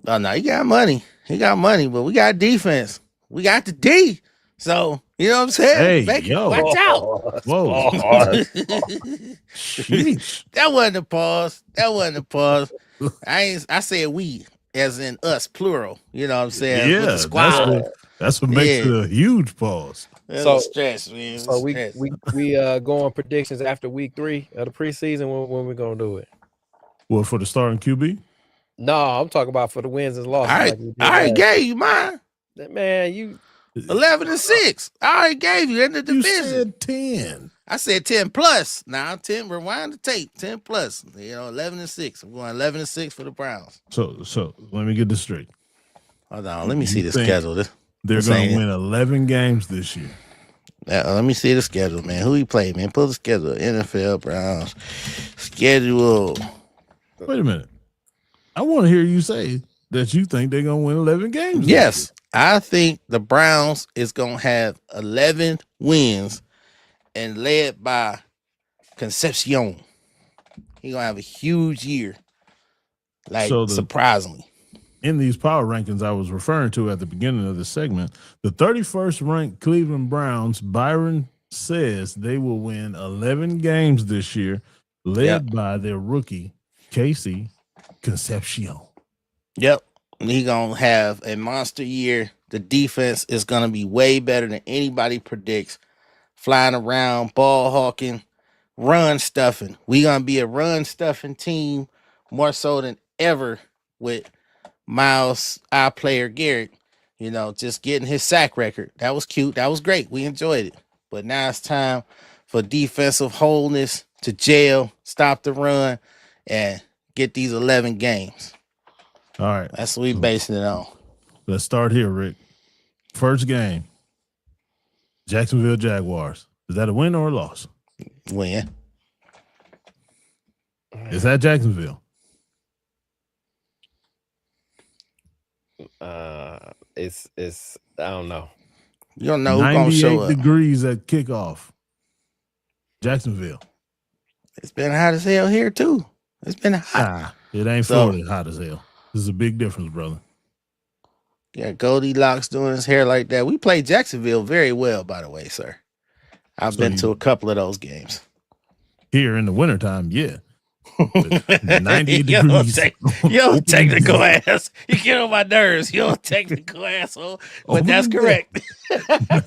Oh no, he got money. He got money, but we got defense. We got the D. So you know what I'm saying? Hey, Baker, yo. watch out. Whoa. that Sheesh. wasn't a pause. That wasn't a pause. I said we as in us, plural. You know what I'm saying? With Yeah, the that's squad. That's what makes Yeah. it a huge pause. That's So- a stress, man. So we Stress. go on predictions after week 3 of the preseason. When we gonna do it? Well, for the starting QB? No, I'm talking about for the wins and losses. All right, like we did I already last- gave you mine. Man, you 11-6. I already gave you in the You division. said 10. I said 10 plus. Now 10, rewind the tape. 10 plus. 11-6. I'm going 11-6 for the Browns. So let me get this straight. Hold on. Let me You see the think- schedule. They're This going ain't to it. win 11 games this year. Let me see the schedule, man. Who he play, man? Pull the schedule. NFL Browns schedule. Wait a minute. I want to hear you say that you think they're going to win 11 games. this Yes, I think the Browns is going to have 11 wins and led by Concepcion. He going to have a huge year. Like, So the- surprisingly. in these power rankings I was referring to at the beginning of the segment, the 31st ranked Cleveland Browns, Byron says they will win 11 games this year, led by their rookie, Casey Concepcion. Yep. He going to have a monster year. The defense is going to be way better than anybody predicts. Flying around, ball hawking, run stuffing. We going to be a run stuffing team more so than ever with Miles, our player Garrett. You know, just getting his sack record. That was cute. That was great. We enjoyed it. But now it's time for defensive wholeness to gel, stop the run, and get these 11 games. All right. That's what we basing it on. Let's start here, Rick. First game, Jacksonville Jaguars. Is that a win or a loss? Win. Is that Jacksonville? It's I don't know. You don't know who's going to show 98 up. degrees at kickoff. Jacksonville. It's been hot as hell here, too. It's been hot. It ain't So- Florida hot as hell. This is a big difference, brother. Yeah, Goldilocks doing his hair like that. We played Jacksonville very well, by the way, sir. I've So been you- to a couple of those games. Here in the wintertime, yeah. But 90 Yo, degrees. Yo, technical ass. You get on my nerves. Yo, technical asshole. But that's Open correct.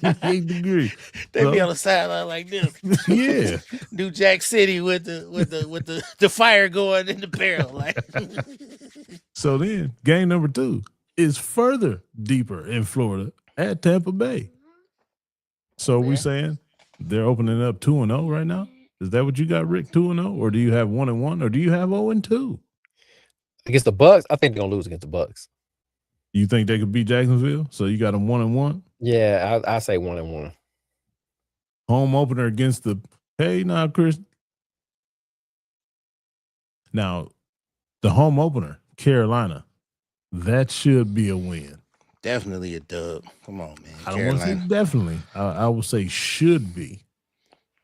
98 degrees. They be on the sideline like this. Yeah. New Jack City with the fire going in the barrel. Like So then, game number 2 is further deeper in Florida at Tampa Bay. So we saying they're opening up 2-0 right now? Is that what you got, Rick? 2-0, or do you have 1-1, or do you have 0-2? Against the Bucks, I think they're gonna lose against the Bucks. You think they could beat Jacksonville? So you got them 1-1. Yeah, I say 1-1. Home opener against the Chris. Now, the home opener, Carolina, that should be a win. definitely a dub. Come on, man. I don't want to say Carolina. definitely. I would say should be.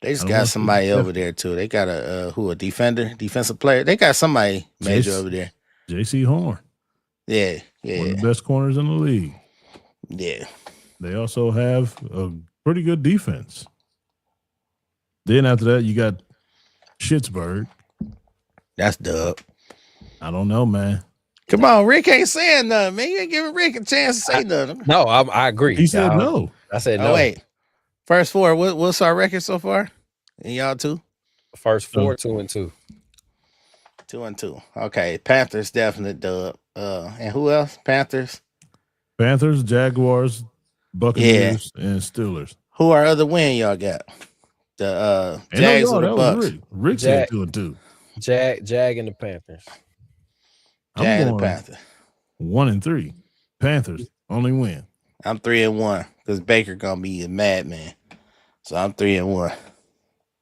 They just I don't got wanna say somebody over definitely. there too. They got a defensive player. They got somebody major Jace. over there. J.C. Horn, Yeah, one yeah, of the best corners in the league. yeah. They also have a pretty good defense. Then after that, you got Schittsburg. That's dub. I don't know, man. Come on, Rick ain't saying nothing, man. You ain't giving Rick a chance to say nothing. No, I agree. He said I- no. I said no. Oh wait, first four. What's our record so far? And y'all two, First 4, 2-2. 2-2. Okay, Panthers definite dub. And who else? Panthers. Panthers, Jaguars, Buccaneers, and Steelers. Who our other win y'all got? The Ain't no Jags y'all, or the that was Bucks? Rick. Rick said Jag. 2-2. Jag and the Panthers. I'm Jag and the going Panthers. 1-3. Panthers only win. I'm 3-1 because Baker gonna be a madman. So I'm 3-1.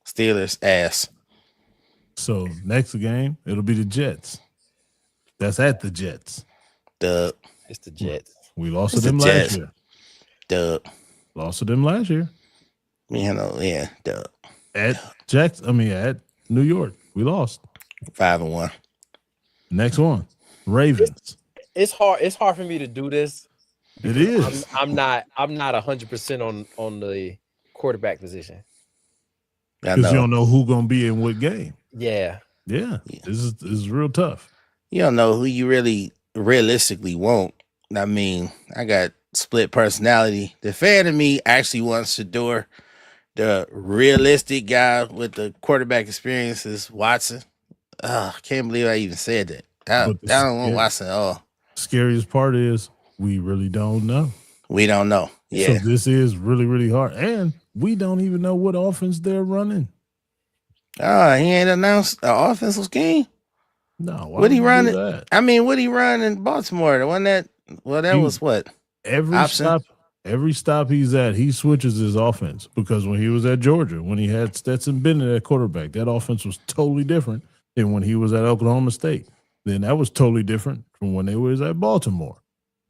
Steelers ass. So next game, it'll be the Jets. That's at the Jets. Dub. It's the Jets. We lost It's to them the last Jets. year. Dub. Lost to them last year. You know, yeah, dub. At at New York. We lost. 5-1. Next one. Ravens. It's hard for me to do this. It is. I'm not 100% on the quarterback position. I Because you know. don't know who's gonna be in what game. Yeah. Yeah. This is real tough. You don't know who you really realistically want. I mean, I got split personality. The fan of me actually wants Shedeur. The realistic guy with the quarterback experience is Watson. I can't believe I even said that. I But the don't want scary- Watson at all. Scariest part is we really don't know. We don't know. Yeah. So this is really, really hard. And we don't even know what offense they're running. He ain't announced an offensive scheme. No. why What he would you run do it? that? I mean, what he run in Baltimore? The one that He- was what? Every Option. stop he's at, he switches his offense because when he was at Georgia, when he had Stetson Bennett at quarterback, that offense was totally different than when he was at Oklahoma State. Then that was totally different from when they was at Baltimore.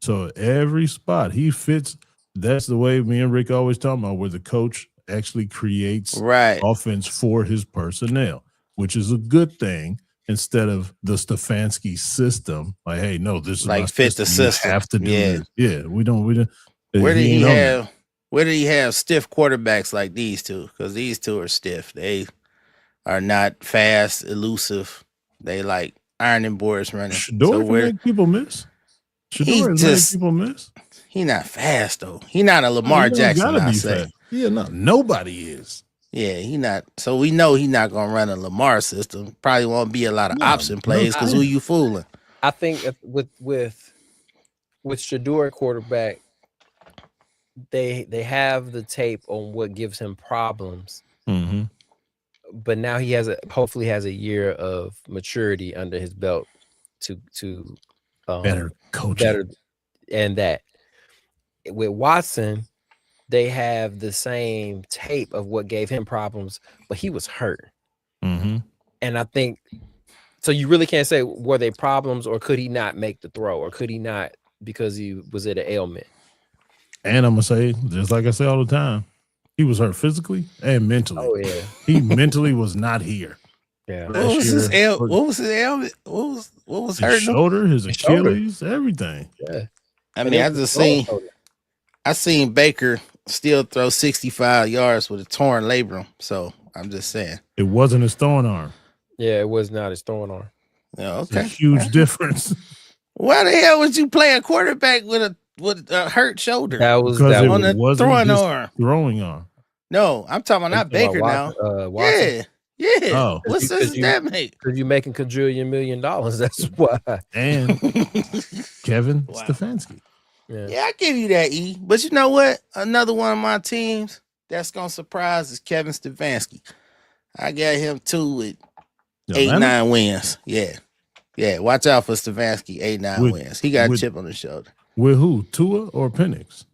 So every spot he fits. That's the way me and Rick always talk about, where the coach actually creates Right. offense for his personnel, which is a good thing instead of the Stefanski system. Like, hey, no, this is Like, my fit the You system. have to do Yeah. this. Yeah, we don't. Where did he ain't on that. have? Where did he have stiff quarterbacks like these two? Because these two are stiff. They are not fast, elusive. They like ironing boards running. Shedeur So can where make people miss. He Shedeur has just- made people miss. he not fast though. He not a Lamar You don't Jackson. gotta I be say. fast. Yeah, no, nobody is. Yeah, he not. So we know he not gonna run a Lamar system. Probably won't be a lot of No, option plays because no. who you fooling? I think with Shedeur quarterback, they have the tape on what gives him problems, Mm-hmm. but now he hopefully has a year of maturity under his belt to Better coaching. better. And that with Watson, they have the same tape of what gave him problems, but he was hurt. Mm-hmm. And I think so. You really can't say were they problems, or could he not make the throw, or could he not because he was at an ailment. And I'm gonna say, just like I say all the time, he was hurt physically and mentally. Oh yeah, He mentally was not here. yeah. What was his ailment? What was His hurting him? shoulder, his His shoulder. Achilles, everything. Yeah. I mean, I seen Baker still throw 65 yards with a torn labrum. So I'm just saying. It wasn't his throwing arm. Yeah, it was not his throwing arm. Yeah, It's a okay. huge difference. Why the hell would you play a quarterback with a hurt shoulder That was Because that it on was, the wasn't throwing his arm? throwing arm. No, I'm talking about not Baker now. Watson. Yeah. Oh. What sense does that make? Because you're making $1 million. That's why. And Kevin Wow. Stefanski. Yeah. Yeah, I give you that, E. But you know what? Another one of my teams that's gonna surprise is Kevin Stefanski. I got him too with Atlanta? 8-9 wins. Yeah. Yeah. Watch out for Stefanski, 8-9 With- wins. He got a with- chip on his shoulder. With who? Tua or Penix?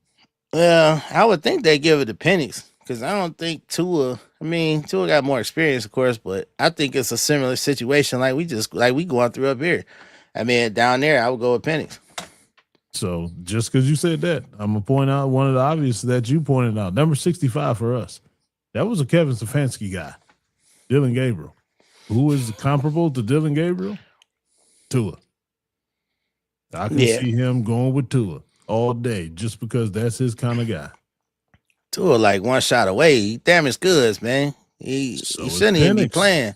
Well, I would think they give it to Penix because I don't think Tua got more experience, of course, but I think it's a similar situation like we going through up here. I mean, down there, I would go with Penix. So just because you said that, I'm gonna point out one of the obvious that you pointed out. Number 65 for us. That was a Kevin Stefanski guy. Dylan Gabriel. Who is comparable to Dylan Gabriel? Tua. I can see him going with Tua all day just because that's his kind of guy. Tua like one shot away. He damaged goods, man. He So shouldn't is even be Penix. playing.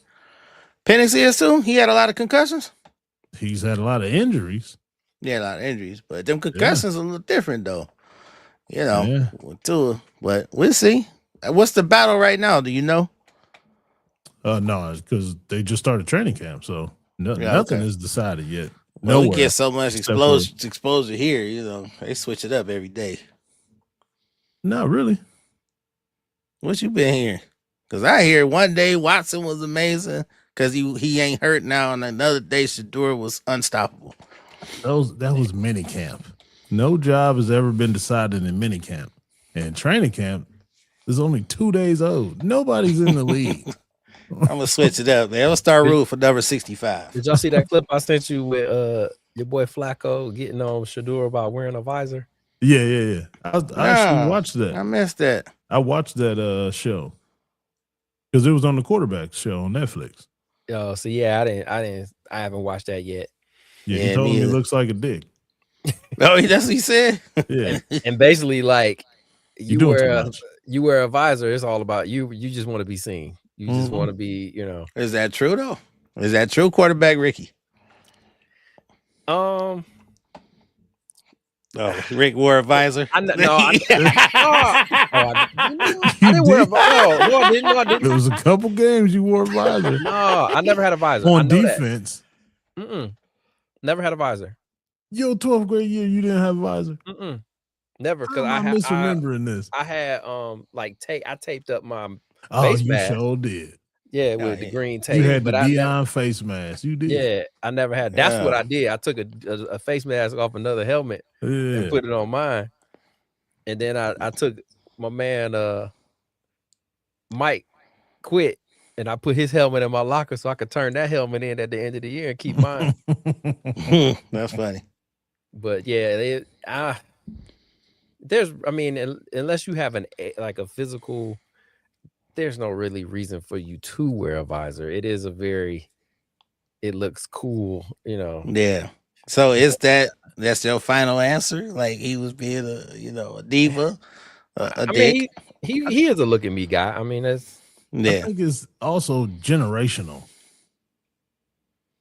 Penix is too. He had a lot of concussions. He's had a lot of injuries. Yeah, a lot of injuries, but them concussions are a little different though. You know, Yeah. with Tua. But we'll see. What's the battle right now? Do you know? No, because they just started training camp, so nothing okay. is decided yet. Well, we Nowhere. get so much except for- exposure here. You know, they switch it up every day. Not really. What you been hearing? Because I hear one day Watson was amazing because he ain't hurt now, and another day Shedeur was unstoppable. That was mini camp. No job has ever been decided in mini camp. And training camp is only 2 days old. Nobody's in the league. I'm gonna switch it up, man. Let's start rule for number 65. Did y'all see that clip I sent you with your boy Flacco getting on Shedeur about wearing a visor? Yeah. I actually watched that. I missed that. I watched that show because it was on the quarterback show on Netflix. Oh, so yeah, I haven't watched that yet. Yeah, Yeah, he told me me it either. looks like a dick. Oh, that's what he said. Yeah, And basically, like you doing too much. you wear a visor, it's all about you. You just want to be seen. You just want to be, Is that true though? Is that true, quarterback Ricky? Oh, Rick wore a visor. I didn't wear a visor. No, I didn't. There was a couple games you wore a visor No, I never had a visor. I on know that. defense. Never had a visor. Your 12th grade year, you didn't have a visor. Never, because I'm misremembering this. I had like I taped up my Oh, face you mask. sure did. Yeah, with the green tape. You had the but I never- Dion face mask. You did. Yeah, I never had. That's what Yeah. I did. I took a face mask off another helmet and Yeah. put it on mine, and then I took my man Mike quit, and I put his helmet in my locker so I could turn that helmet in at the end of the year and keep mine. That's funny. But yeah, unless you have a physical, there's no really reason for you to wear a visor. It looks cool, Yeah. So that's your final answer? Like he was being a diva, a dick. He is a look at me guy. I mean, that's I Yeah. think it's also generational.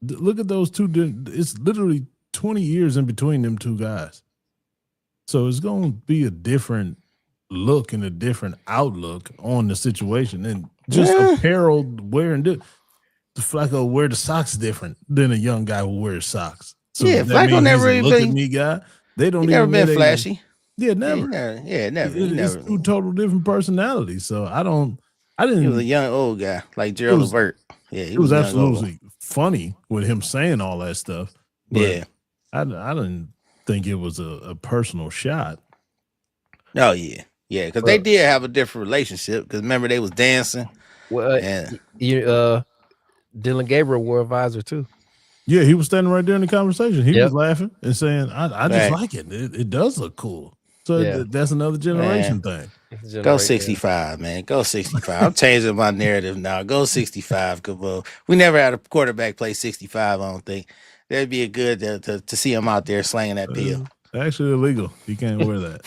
Look at those two. It's literally 20 years in between them two guys. So it's going to be a different look and a different outlook on the situation. And just apparel wearing the Flacco wear the socks different than a young guy who wears socks. So Yeah, that Flacco means never he's a look even- at me guy. They don't He even never know been they- flashy. Yeah, never. Never. It's two total different personalities. So I He was a didn't. young old guy like Gerald was- Levert. Yeah, It was young, old. absolutely funny with him saying all that stuff. But Yeah. I didn't think it was a personal shot. Oh yeah, because they did have a different relationship. Because remember they was dancing. Well, Dylan Gabriel wore a visor too. Yeah, he was standing right there in the conversation. He Yep. was laughing and saying, "I just like it. It does look cool." So that's another generation thing. Go 65, man. Go 65. I'm changing my narrative now. Go 65. Cause we never had a quarterback play 65. I don't think that'd be a good to see him out there slanging that pill. Actually illegal. He can't wear that.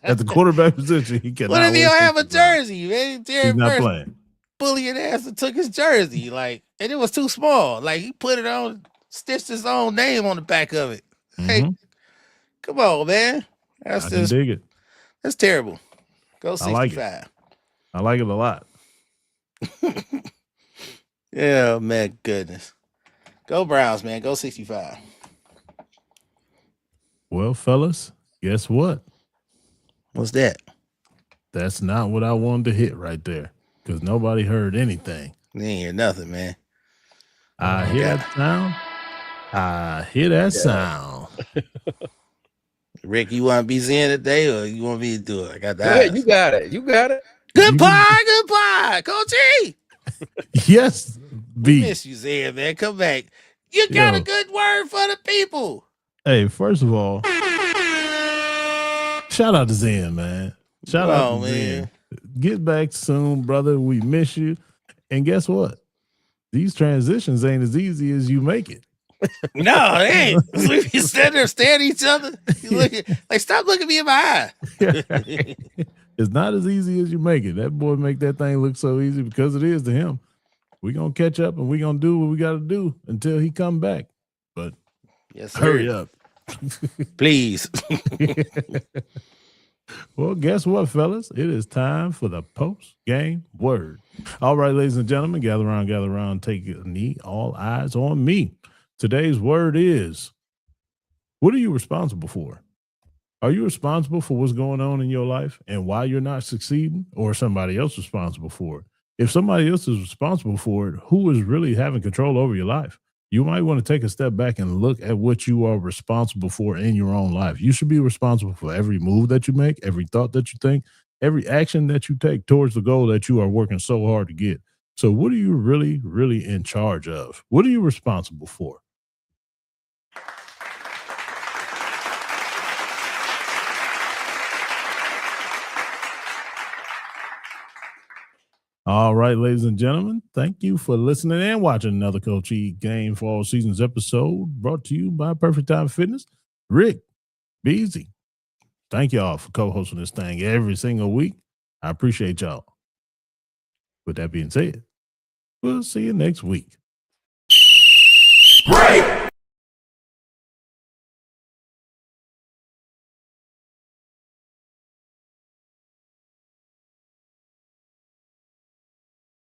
At the quarterback position, he cannot. What if he don't have a 65. jersey, man? He's not playing. Bullying ass and took his jersey, and it was too small. Like he put it on, stitched his own name on the back of it. Hey, come on, man. I can dig it. That's terrible. Go 65. I like it a lot. Yeah, man, goodness. Go Browns, man. Go 65. Well, fellas, guess what? What's that? That's not what I wanted to hit right there because nobody heard anything. You ain't hear nothing, man. I hear that sound. I hear that sound. Rick, you want to be Zen today or you want me to do it? I got that. Yeah, you got it. You got it. Goodbye, Coach E. Yes, we miss you, Zen, man. Come back. You got a good word for the people. Hey, first of all, shout out to Zen, man. Shout out to Zen. Get back soon, brother. We miss you. And guess what? These transitions ain't as easy as you make it. No, it ain't. We be standing there staring at each other. Stop looking me in my eye. It's not as easy as you make it. That boy make that thing look so easy because it is to him. We're going to catch up and we're going to do what we got to do until he come back. But hurry up. Please. Well, guess what, fellas? It is time for the post-game word. All right, ladies and gentlemen, gather around, take a knee. All eyes on me. Today's word is, what are you responsible for? Are you responsible for what's going on in your life and why you're not succeeding, or is somebody else responsible for it? If somebody else is responsible for it, who is really having control over your life? You might want to take a step back and look at what you are responsible for in your own life. You should be responsible for every move that you make, every thought that you think, every action that you take towards the goal that you are working so hard to get. So what are you really, really in charge of? What are you responsible for? All right, ladies and gentlemen, thank you for listening and watching another Coach E Game for All Seasons episode brought to you by Perfect Time Fitness. Rick, Beezy, thank y'all for co-hosting this thing every single week. I appreciate y'all. With that being said, we'll see you next week.